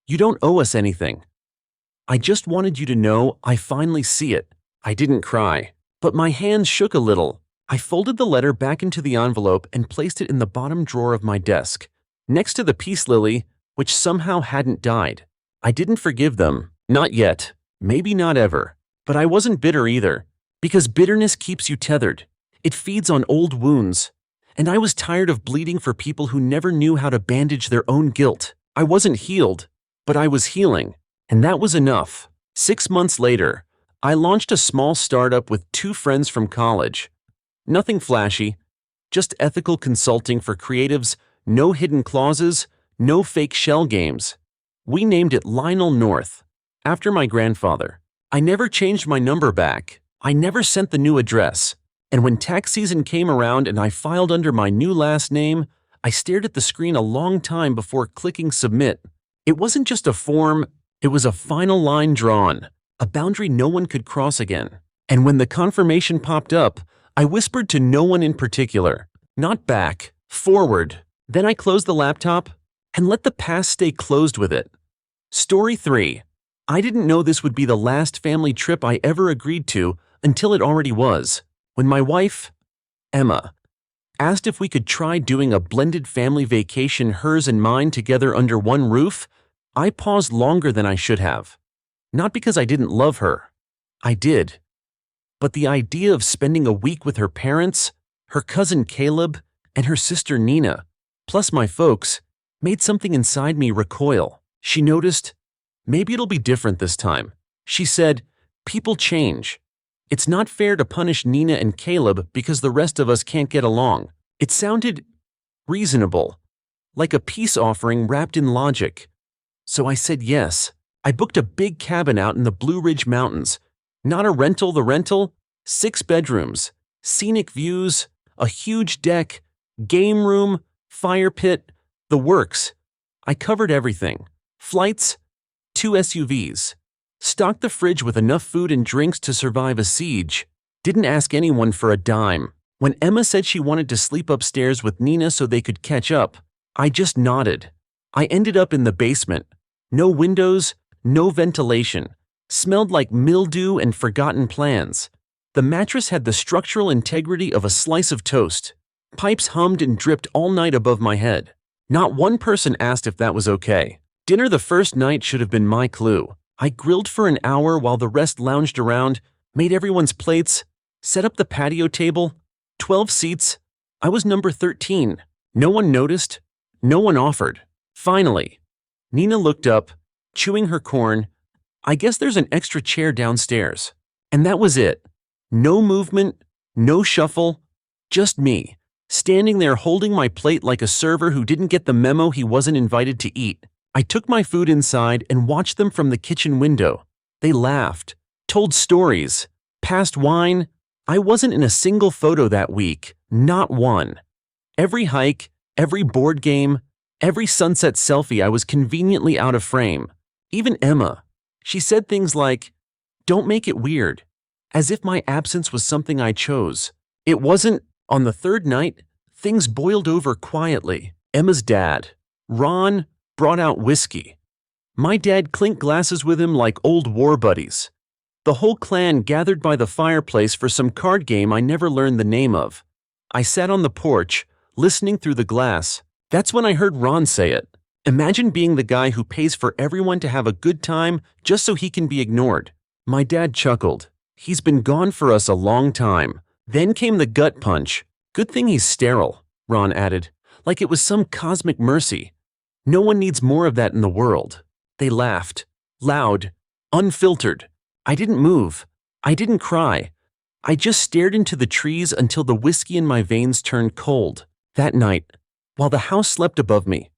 You don't owe us anything. I just wanted you to know I finally see it. I didn't cry, but my hands shook a little. I folded the letter back into the envelope and placed it in the bottom drawer of my desk, next to the peace lily, which somehow hadn't died. I didn't forgive them. Not yet. Maybe not ever. But I wasn't bitter either, because bitterness keeps you tethered. It feeds on old wounds. And I was tired of bleeding for people who never knew how to bandage their own guilt. I wasn't healed, but I was healing. And that was enough. 6 months later, I launched a small startup with 2 friends from college. Nothing flashy, just ethical consulting for creatives, no hidden clauses, no fake shell games. We named it Lionel North, after my grandfather. I never changed my number back. I never sent the new address. And when tax season came around and I filed under my new last name, I stared at the screen a long time before clicking submit. It wasn't just a form, it was a final line drawn, a boundary no one could cross again. And when the confirmation popped up, I whispered to no one in particular, not back, forward. Then I closed the laptop and let the past stay closed with it. Story 3. I didn't know this would be the last family trip I ever agreed to until it already was. When my wife, Emma, asked if we could try doing a blended family vacation, hers and mine together under one roof, I paused longer than I should have. Not because I didn't love her. I did. But the idea of spending a week with her parents, her cousin Caleb, and her sister Nina, plus my folks, made something inside me recoil. She noticed, maybe it'll be different this time. She said, people change. It's not fair to punish Nina and Caleb because the rest of us can't get along. It sounded reasonable, like a peace offering wrapped in logic. So I said yes. I booked a big cabin out in the Blue Ridge Mountains. Not a rental, the rental, 6 bedrooms, scenic views, a huge deck, game room, fire pit, the works. I covered everything. Flights, 2 SUVs. Stocked the fridge with enough food and drinks to survive a siege. Didn't ask anyone for a dime. When Emma said she wanted to sleep upstairs with Nina so they could catch up, I just nodded. I ended up in the basement. No windows, no ventilation. Smelled like mildew and forgotten plans. The mattress had the structural integrity of a slice of toast. Pipes hummed and dripped all night above my head. Not one person asked if that was okay. Dinner the first night should have been my clue. I grilled for an hour while the rest lounged around, made everyone's plates, set up the patio table, 12 seats. I was number 13. No one noticed. No one offered. Finally, Nina looked up, chewing her corn. I guess there's an extra chair downstairs. And that was it. No movement, no shuffle, just me, standing there holding my plate like a server who didn't get the memo he wasn't invited to eat. I took my food inside and watched them from the kitchen window. They laughed, told stories, passed wine. I wasn't in a single photo that week, not one. Every hike, every board game, every sunset selfie I was conveniently out of frame. Even Emma. She said things like, "Don't make it weird. as if my absence was something I chose. It wasn't. On the third night, things boiled over quietly. Emma's dad, Ron, brought out whiskey. My dad clinked glasses with him like old war buddies. The whole clan gathered by the fireplace for some card game I never learned the name of. I sat on the porch, listening through the glass. That's when I heard Ron say it. Imagine being the guy who pays for everyone to have a good time just so he can be ignored. My dad chuckled. He's been gone for us a long time. Then came the gut punch. Good thing he's sterile, Ron added, like it was some cosmic mercy. No one needs more of that in the world. They laughed. Loud. Unfiltered. I didn't move. I didn't cry. I just stared into the trees until the whiskey in my veins turned cold. That night, while the house slept above me,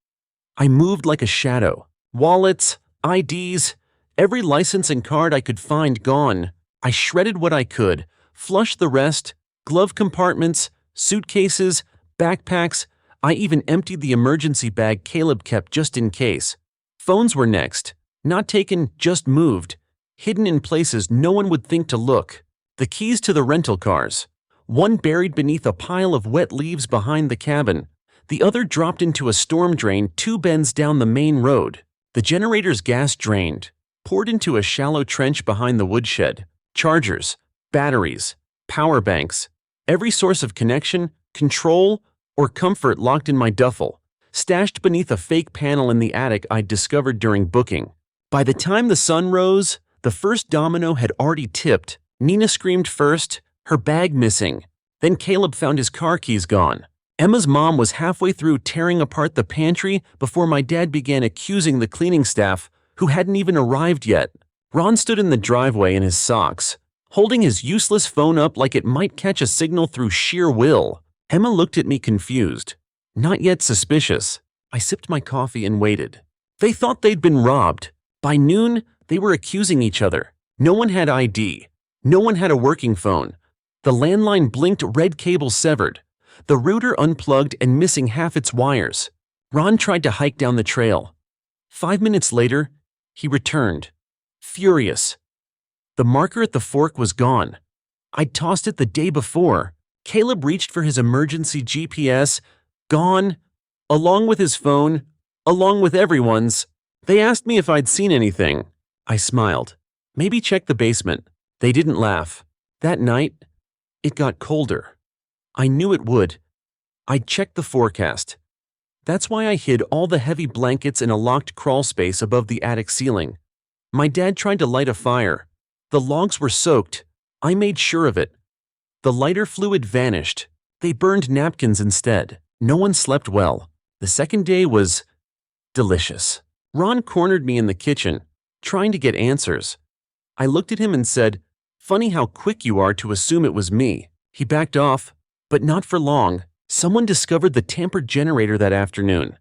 I moved like a shadow. Wallets, IDs, every license and card I could find gone. I shredded what I could, flushed the rest, glove compartments, suitcases, backpacks. I even emptied the emergency bag Caleb kept just in case. Phones were next. Not taken, just moved. Hidden in places no one would think to look. The keys to the rental cars. One buried beneath a pile of wet leaves behind the cabin. The other dropped into a storm drain 2 bends down the main road. The generator's gas drained, poured into a shallow trench behind the woodshed. Chargers, batteries, power banks, every source of connection, control, or comfort locked in my duffel, stashed beneath a fake panel in the attic I'd discovered during booking. By the time the sun rose, the first domino had already tipped. Nina screamed first, her bag missing. Then Caleb found his car keys gone. Emma's mom was halfway through tearing apart the pantry before my dad began accusing the cleaning staff, who hadn't even arrived yet. Ron stood in the driveway in his socks, holding his useless phone up like it might catch a signal through sheer will. Emma looked at me confused, not yet suspicious. I sipped my coffee and waited. They thought they'd been robbed. By noon, they were accusing each other. No one had ID. No one had a working phone. The landline blinked, red cable severed. The router unplugged and missing half its wires. Ron tried to hike down the trail. 5 minutes later, he returned. Furious. The marker at the fork was gone. I'd tossed it the day before. Caleb reached for his emergency GPS. Gone. Along with his phone. Along with everyone's. They asked me if I'd seen anything. I smiled. Maybe check the basement. They didn't laugh. That night, it got colder. I knew it would. I checked the forecast. That's why I hid all the heavy blankets in a locked crawl space above the attic ceiling. My dad tried to light a fire. The logs were soaked. I made sure of it. The lighter fluid vanished. They burned napkins instead. No one slept well. The second day was delicious. Ron cornered me in the kitchen, trying to get answers. I looked at him and said, "Funny how quick you are to assume it was me." He backed off, but not for long. Someone discovered the tampered generator that afternoon.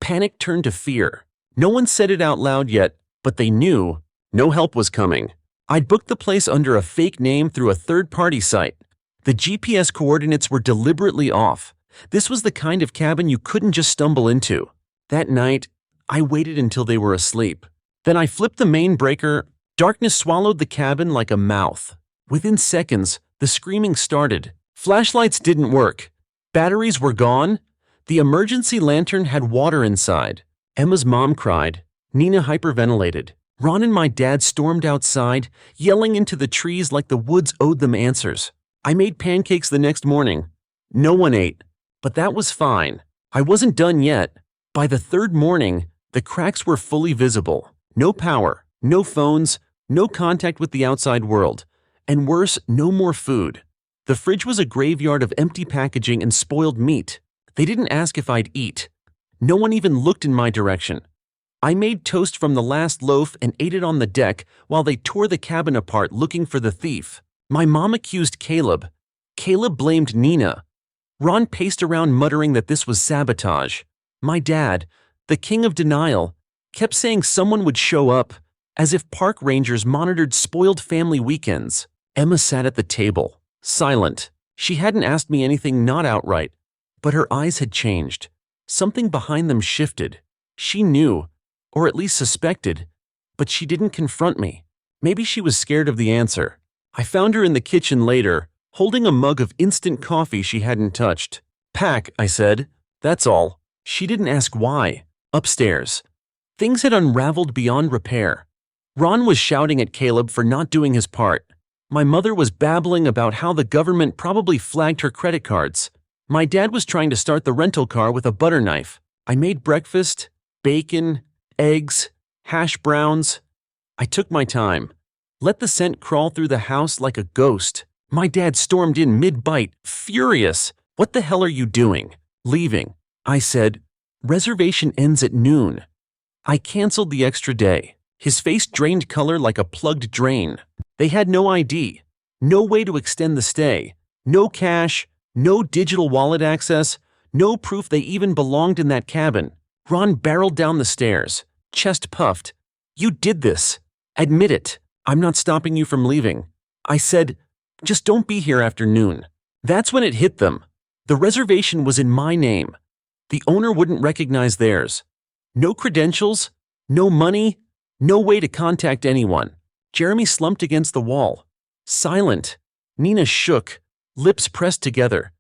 Panic turned to fear. No one said it out loud yet, but they knew no help was coming. I'd booked the place under a fake name through a third-party site. The GPS coordinates were deliberately off. This was the kind of cabin you couldn't just stumble into. That night, I waited until they were asleep. Then I flipped the main breaker. Darkness swallowed the cabin like a mouth. Within seconds, the screaming started. Flashlights didn't work. Batteries were gone. The emergency lantern had water inside. Emma's mom cried. Nina hyperventilated. Ron and my dad stormed outside, yelling into the trees like the woods owed them answers. I made pancakes the next morning. No one ate, but that was fine. I wasn't done yet. By the third morning, the cracks were fully visible. No power, no phones, no contact with the outside world. And worse, no more food. The fridge was a graveyard of empty packaging and spoiled meat. They didn't ask if I'd eat. No one even looked in my direction. I made toast from the last loaf and ate it on the deck while they tore the cabin apart looking for the thief. My mom accused Caleb. Caleb blamed Nina. Ron paced around muttering that this was sabotage. My dad, the king of denial, kept saying someone would show up, as if park rangers monitored spoiled family weekends. Emma sat at the table, silent. She hadn't asked me anything, not outright, but her eyes had changed. Something behind them shifted. She knew, or at least suspected, but she didn't confront me. Maybe she was scared of the answer. I found her in the kitchen later, holding a mug of instant coffee she hadn't touched. "Pack," I said. "That's all." She didn't ask why. Upstairs, things had unraveled beyond repair. Ron was shouting at Caleb for not doing his part. My mother was babbling about how the government probably flagged her credit cards. My dad was trying to start the rental car with a butter knife. I made breakfast, bacon, eggs, hash browns. I took my time. Let the scent crawl through the house like a ghost. My dad stormed in mid-bite, furious. "What the hell are you doing?" "Leaving." I said. "Reservation ends at noon." I canceled the extra day. His face drained color like a plugged drain. They had no ID, no way to extend the stay, no cash, no digital wallet access, no proof they even belonged in that cabin. Ron barreled down the stairs, chest puffed. "You did this. Admit it. I'm not stopping you from leaving." I said, "Just don't be here after noon." That's when it hit them. The reservation was in my name. The owner wouldn't recognize theirs. No credentials, no money, no way to contact anyone. Jeremy slumped against the wall. Silent. Nina shook, lips pressed together.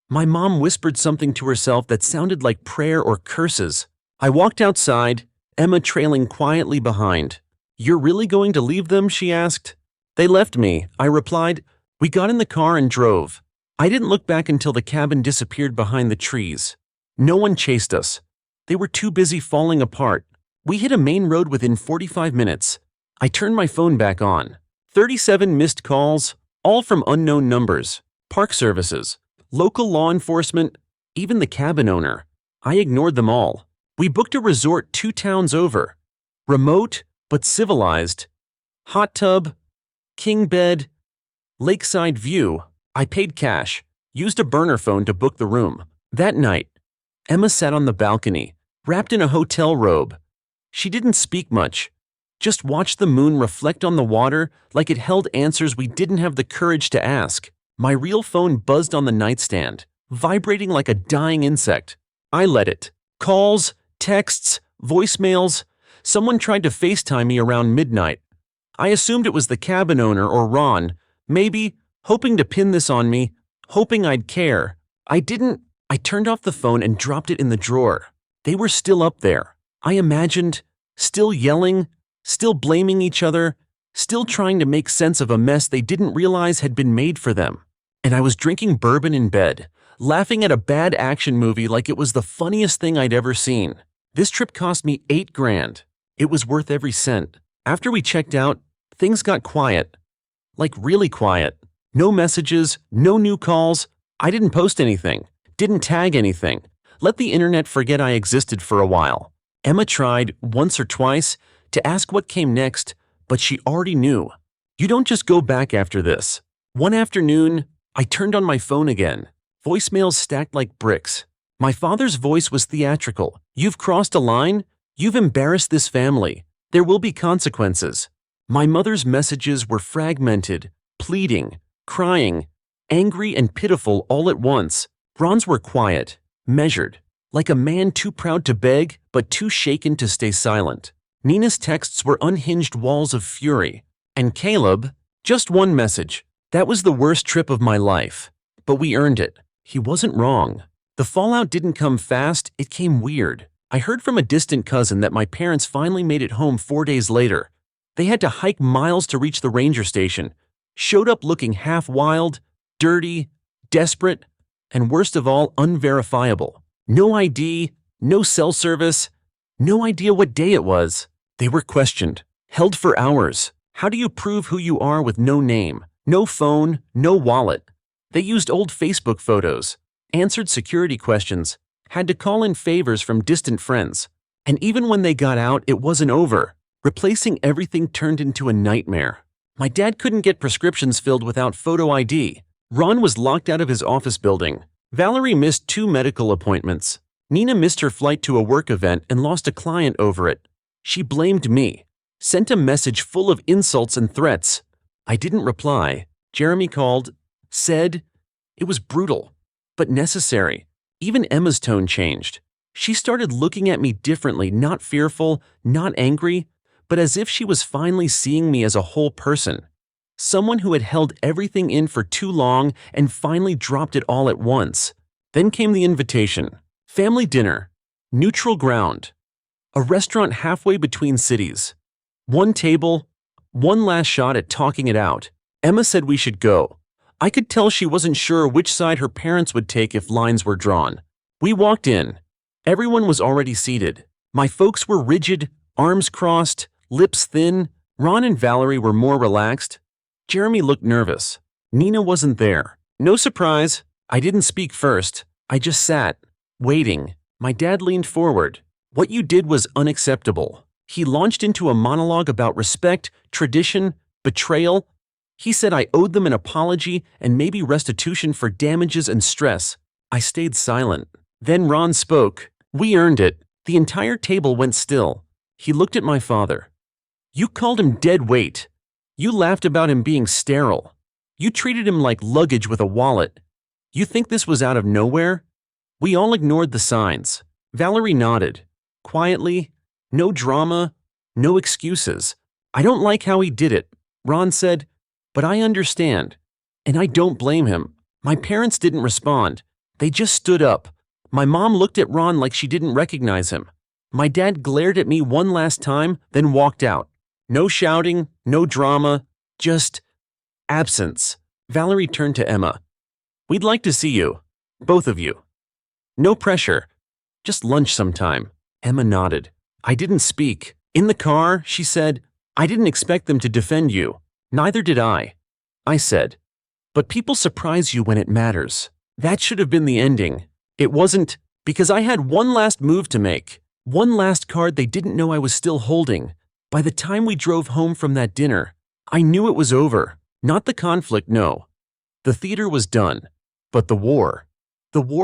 My mom whispered something to herself that sounded like prayer or curses. I walked outside, Emma trailing quietly behind. "You're really going to leave them?" she asked. "They left me," I replied. We got in the car and drove. I didn't look back until the cabin disappeared behind the trees. No one chased us. They were too busy falling apart. We hit a main road within 45 minutes. I turned my phone back on. 37 missed calls, all from unknown numbers. Park services, local law enforcement, even the cabin owner. I ignored them all. We booked a resort 2 towns over. Remote, but civilized. Hot tub, king bed, lakeside view. I paid cash, used a burner phone to book the room. That night, Emma sat on the balcony, wrapped in a hotel robe. She didn't speak much, just watched the moon reflect on the water like it held answers we didn't have the courage to ask. My real phone buzzed on the nightstand, vibrating like a dying insect. I let it. Calls, texts, voicemails. Someone tried to FaceTime me around midnight. I assumed it was the cabin owner or Ron, maybe, hoping to pin this on me, hoping I'd care. I didn't. I turned off the phone and dropped it in the drawer. They were still up there. I imagined, still yelling, still blaming each other, still trying to make sense of a mess they didn't realize had been made for them. And I was drinking bourbon in bed, laughing at a bad action movie like it was the funniest thing I'd ever seen. This trip cost me $8,000. It was worth every cent. After we checked out, things got quiet. Like really quiet. No messages, no new calls. I didn't post anything, didn't tag anything. Let the internet forget I existed for a while. Emma tried, once or twice, to ask what came next, but she already knew. You don't just go back after this. One afternoon, I turned on my phone again. Voicemails stacked like bricks. My father's voice was theatrical. "You've crossed a line. You've embarrassed this family. There will be consequences." My mother's messages were fragmented, pleading, crying, angry and pitiful all at once. Ron's were quiet, measured, like a man too proud to beg but too shaken to stay silent. Nina's texts were unhinged walls of fury. And Caleb, just one message. That was the worst trip of my life. But we earned it. He wasn't wrong. The fallout didn't come fast, it came weird. I heard from a distant cousin that my parents finally made it home 4 days later. They had to hike miles to reach the ranger station, showed up looking half wild, dirty, desperate, and worst of all, unverifiable. No ID, no cell service, no idea what day it was. They were questioned, held for hours. How do you prove who you are with no name, no phone, no wallet? They used old Facebook photos, answered security questions, had to call in favors from distant friends. And even when they got out, it wasn't over. Replacing everything turned into a nightmare. My dad couldn't get prescriptions filled without photo ID. Ron was locked out of his office building. Valerie missed 2 medical appointments. Nina missed her flight to a work event and lost a client over it. She blamed me, sent a message full of insults and threats. I didn't reply. Jeremy called, said. It was brutal, but necessary. Even Emma's tone changed. She started looking at me differently, not fearful, not angry, but as if she was finally seeing me as a whole person. Someone who had held everything in for too long and finally dropped it all at once. Then came the invitation. Family dinner. Neutral ground. A restaurant halfway between cities. One table. One last shot at talking it out. Emma said we should go. I could tell she wasn't sure which side her parents would take if lines were drawn. We walked in. Everyone was already seated. My folks were rigid, arms crossed, lips thin. Ron and Valerie were more relaxed. Jeremy looked nervous. Nina wasn't there. No surprise. I didn't speak first. I just sat, waiting. My dad leaned forward. What you did was unacceptable. He launched into a monologue about respect, tradition, betrayal. He said I owed them an apology and maybe restitution for damages and stress. I stayed silent. Then Ron spoke. We earned it. The entire table went still. He looked at my father. You called him dead weight. You laughed about him being sterile. You treated him like luggage with a wallet. You think this was out of nowhere? We all ignored the signs. Valerie nodded. Quietly. No drama. No excuses. I don't like how he did it, Ron said. But I understand. And I don't blame him. My parents didn't respond. They just stood up. My mom looked at Ron like she didn't recognize him. My dad glared at me one last time, then walked out. No shouting, no drama, just absence. Valerie turned to Emma. We'd like to see you. Both of you. No pressure. Just lunch sometime. Emma nodded. I didn't speak. In the car, she said, I didn't expect them to defend you. Neither did I. I said, but people surprise you when it matters. That should have been the ending. It wasn't, because I had one last move to make. One last card they didn't know I was still holding. By the time we drove home from that dinner, I knew it was over. Not the conflict, no. The theater was done. But the war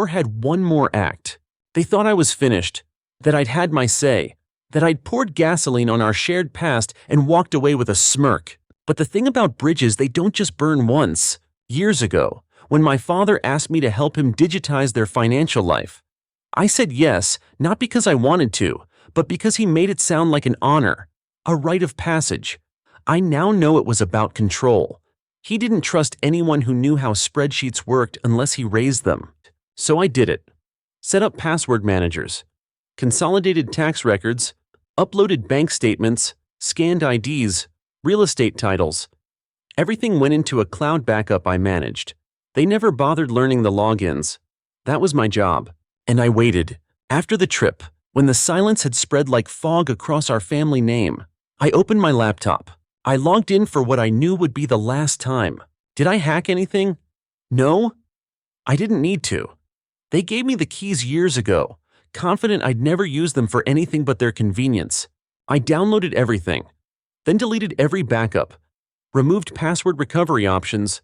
had one more act. They thought I was finished, that I'd had my say, that I'd poured gasoline on our shared past and walked away with a smirk. But the thing about bridges, they don't just burn once. Years ago, when my father asked me to help him digitize their financial life, I said yes, not because I wanted to, but because he made it sound like an honor. A rite of passage. I now know it was about control. He didn't trust anyone who knew how spreadsheets worked unless he raised them. So I did it. Set up password managers, consolidated tax records, uploaded bank statements, scanned IDs, real estate titles. Everything went into a cloud backup I managed. They never bothered learning the logins. That was my job. And I waited. After the trip, when the silence had spread like fog across our family name, I opened my laptop. I logged in for what I knew would be the last time. Did I hack anything? No. I didn't need to. They gave me the keys years ago, confident I'd never use them for anything but their convenience. I downloaded everything, then deleted every backup, removed password recovery options,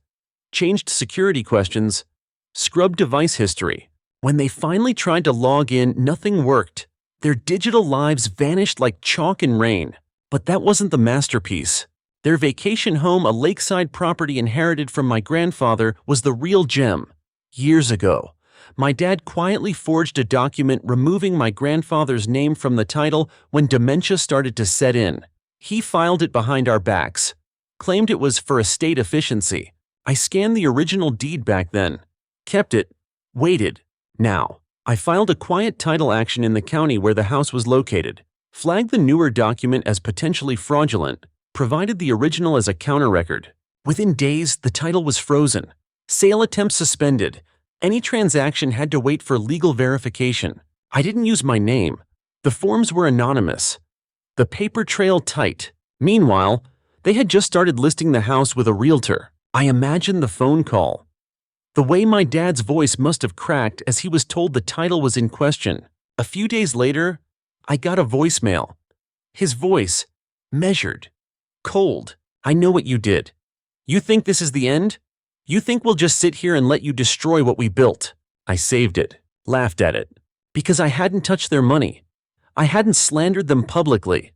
changed security questions, scrubbed device history. When they finally tried to log in, nothing worked. Their digital lives vanished like chalk in rain. But that wasn't the masterpiece. Their vacation home, a lakeside property inherited from my grandfather, was the real gem. Years ago, my dad quietly forged a document removing my grandfather's name from the title when dementia started to set in. He filed it behind our backs, claimed it was for estate efficiency. I scanned the original deed back then, kept it, waited. Now, I filed a quiet title action in the county where the house was located, flagged the newer document as potentially fraudulent, provided the original as a counter-record. Within days, the title was frozen. Sale attempts suspended. Any transaction had to wait for legal verification. I didn't use my name. The forms were anonymous. The paper trail tight. Meanwhile, they had just started listing the house with a realtor. I imagined the phone call. The way my dad's voice must have cracked as he was told the title was in question. A few days later, I got a voicemail. His voice, measured, cold. I know what you did. You think this is the end? You think we'll just sit here and let you destroy what we built? I saved it, laughed at it, because I hadn't touched their money. I hadn't slandered them publicly.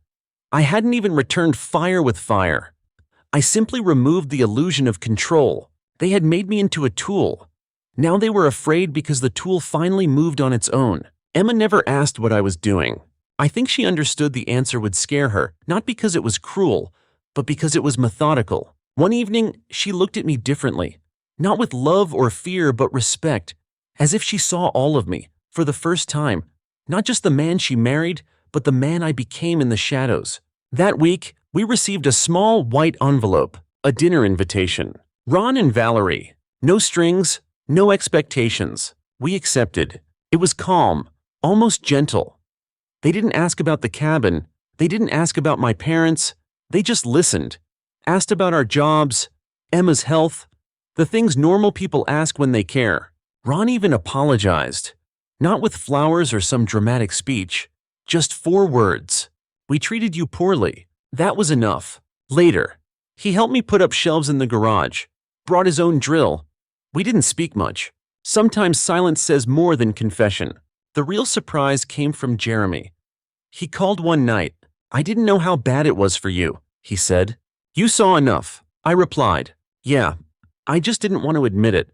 I hadn't even returned fire with fire. I simply removed the illusion of control. They had made me into a tool. Now they were afraid because the tool finally moved on its own. Emma never asked what I was doing. I think she understood the answer would scare her, not because it was cruel, but because it was methodical. One evening, she looked at me differently, not with love or fear, but respect, as if she saw all of me, for the first time, not just the man she married, but the man I became in the shadows. That week, we received a small white envelope, a dinner invitation. Ron and Valerie. No strings, no expectations. We accepted. It was calm, almost gentle. They didn't ask about the cabin. They didn't ask about my parents. They just listened. Asked about our jobs, Emma's health, the things normal people ask when they care. Ron even apologized. Not with flowers or some dramatic speech. Just 4 words. We treated you poorly. That was enough. Later, he helped me put up shelves in the garage. Brought his own drill. We didn't speak much. Sometimes silence says more than confession. The real surprise came from Jeremy. He called one night. I didn't know how bad it was for you, he said. You saw enough. I replied. Yeah, I just didn't want to admit it.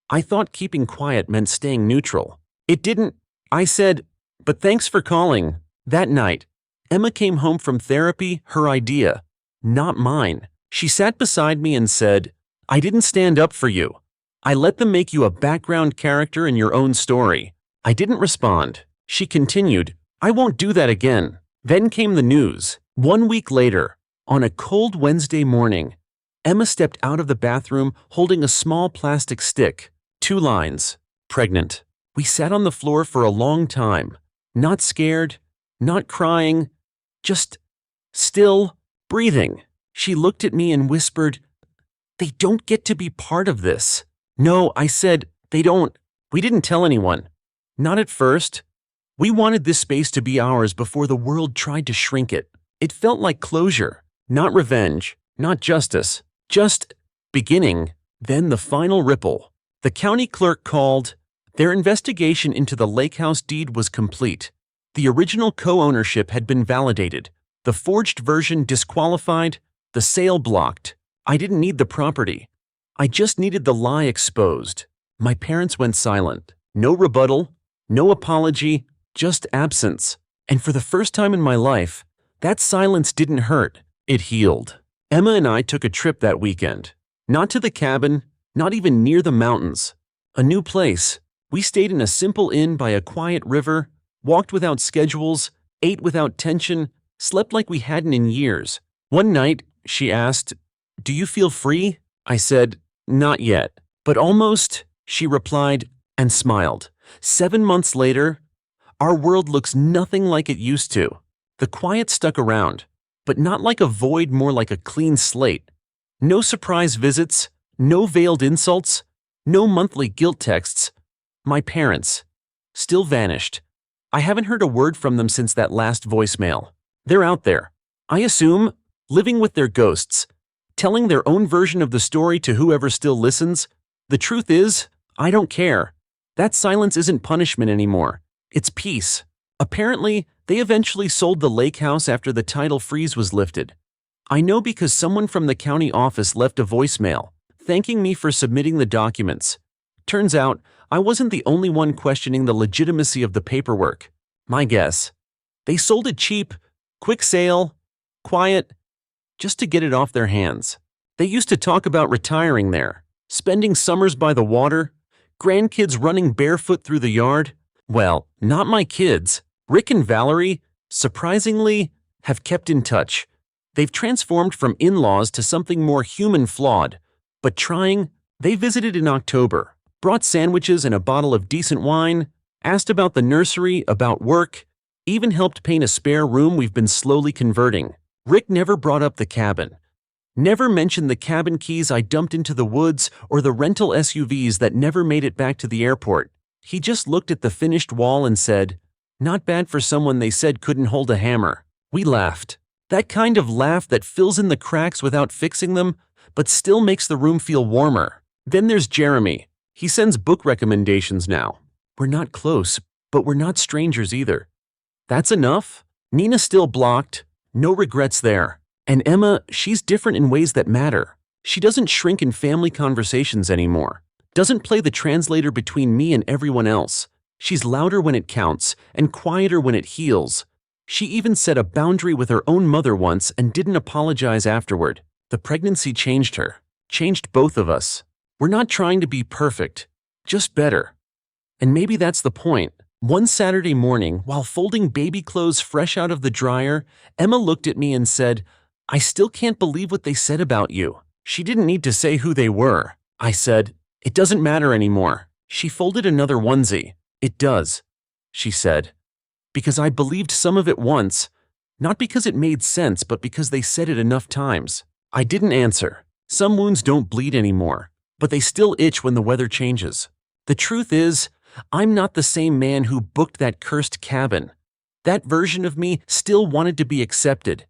I thought keeping quiet meant staying neutral. It didn't. I said, but thanks for calling. That night, Emma came home from therapy, her idea, not mine. She sat beside me and said, I didn't stand up for you. I let them make you a background character in your own story. I didn't respond. She continued, I won't do that again. Then came the news. 1 week later, on a cold Wednesday morning, Emma stepped out of the bathroom holding a small plastic stick. 2 lines. Pregnant. We sat on the floor for a long time. Not scared, not crying, just still breathing. She looked at me and whispered, They don't get to be part of this. No, I said, they don't. We didn't tell anyone. Not at first. We wanted this space to be ours before the world tried to shrink it. It felt like closure, not revenge, not justice, just beginning, then the final ripple. The county clerk called. Their investigation into the lake house deed was complete. The original co-ownership had been validated, the forged version disqualified, the sale blocked. I didn't need the property. I just needed the lie exposed. My parents went silent. No rebuttal, no apology, just absence. And for the first time in my life, that silence didn't hurt. It healed. Emma and I took a trip that weekend. Not to the cabin, not even near the mountains. A new place. We stayed in a simple inn by a quiet river, walked without schedules, ate without tension, slept like we hadn't in years. One night, she asked, Do you feel free? I said, Not yet, but almost, she replied, and smiled. 7 months later, our world looks nothing like it used to. The quiet stuck around, but not like a void, more like a clean slate. No surprise visits, no veiled insults, no monthly guilt texts. My parents still vanished. I haven't heard a word from them since that last voicemail. They're out there, I assume, living with their ghosts, telling their own version of the story to whoever still listens. The truth is, I don't care. That silence isn't punishment anymore. It's peace. Apparently, they eventually sold the lake house after the title freeze was lifted. I know because someone from the county office left a voicemail, thanking me for submitting the documents. Turns out, I wasn't the only one questioning the legitimacy of the paperwork. My guess. They sold it cheap, quick sale, quiet, just to get it off their hands. They used to talk about retiring there, spending summers by the water, grandkids running barefoot through the yard. Well, not my kids. Rick and Valerie, surprisingly, have kept in touch. They've transformed from in-laws to something more human flawed, but trying. They visited in October, brought sandwiches and a bottle of decent wine, asked about the nursery, about work, even helped paint a spare room we've been slowly converting. Rick never brought up the cabin. Never mentioned the cabin keys I dumped into the woods or the rental SUVs that never made it back to the airport. He just looked at the finished wall and said, Not bad for someone they said couldn't hold a hammer. We laughed. That kind of laugh that fills in the cracks without fixing them, but still makes the room feel warmer. Then there's Jeremy. He sends book recommendations now. We're not close, but we're not strangers either. That's enough. Nina still blocked. No regrets there. And Emma, she's different in ways that matter. She doesn't shrink in family conversations anymore. Doesn't play the translator between me and everyone else. She's louder when it counts and quieter when it heals. She even set a boundary with her own mother once and didn't apologize afterward. The pregnancy changed her, changed both of us. We're not trying to be perfect, just better. And maybe that's the point. One Saturday morning, while folding baby clothes fresh out of the dryer, Emma looked at me and said, "I still can't believe what they said about you." She didn't need to say who they were. I said, "It doesn't matter anymore." She folded another onesie. "It does," she said, "because I believed some of it once, not because it made sense, but because they said it enough times." I didn't answer. Some wounds don't bleed anymore, but they still itch when the weather changes. The truth is, I'm not the same man who booked that cursed cabin. That version of me still wanted to be accepted,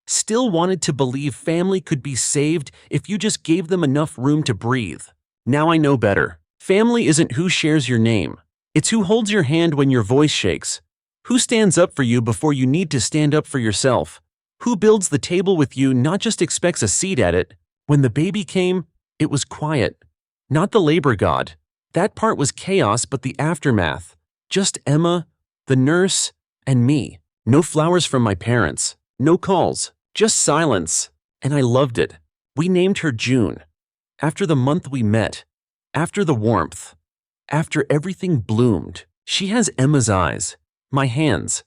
still wanted to believe family could be saved if you just gave them enough room to breathe. Now I know better. Family isn't who shares your name. It's who holds your hand when your voice shakes, who stands up for you before you need to stand up for yourself, who builds the table with you, not just expects a seat at it. When the baby came, it was quiet. Not the labor god. That part was chaos, but the aftermath. Just Emma, the nurse, and me. No flowers from my parents. No calls. Just silence. And I loved it. We named her June. After the month we met. After the warmth. After everything bloomed. She has Emma's eyes. My hands.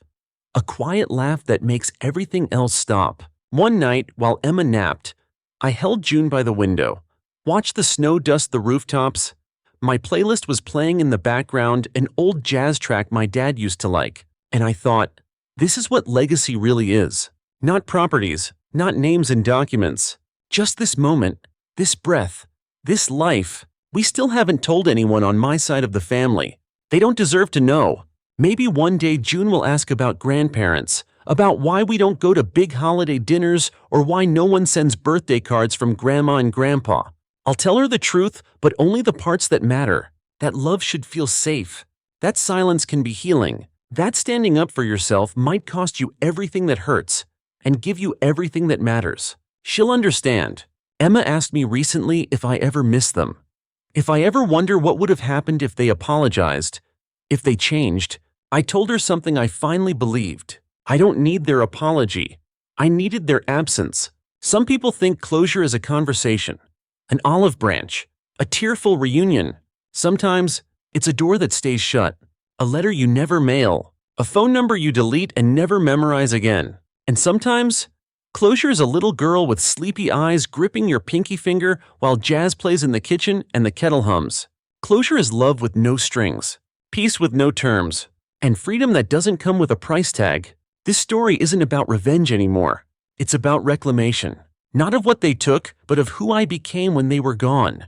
A quiet laugh that makes everything else stop. One night, while Emma napped, I held June by the window, watched the snow dust the rooftops. My playlist was playing in the background, an old jazz track my dad used to like, and I thought, this is what legacy really is. Not properties, not names and documents, just this moment, this breath, this life. We still haven't told anyone on my side of the family. They don't deserve to know. Maybe one day June will ask about grandparents, about why we don't go to big holiday dinners or why no one sends birthday cards from grandma and grandpa. I'll tell her the truth, but only the parts that matter. That love should feel safe. That silence can be healing. That standing up for yourself might cost you everything that hurts and give you everything that matters. She'll understand. Emma asked me recently if I ever miss them. If I ever wonder what would have happened if they apologized, if they changed. I told her something I finally believed. I don't need their apology. I needed their absence. Some people think closure is a conversation, an olive branch, a tearful reunion. Sometimes it's a door that stays shut, a letter you never mail, a phone number you delete and never memorize again. And sometimes closure is a little girl with sleepy eyes gripping your pinky finger while jazz plays in the kitchen and the kettle hums. Closure is love with no strings, peace with no terms, and freedom that doesn't come with a price tag. This story isn't about revenge anymore. It's about reclamation. Not of what they took, but of who I became when they were gone.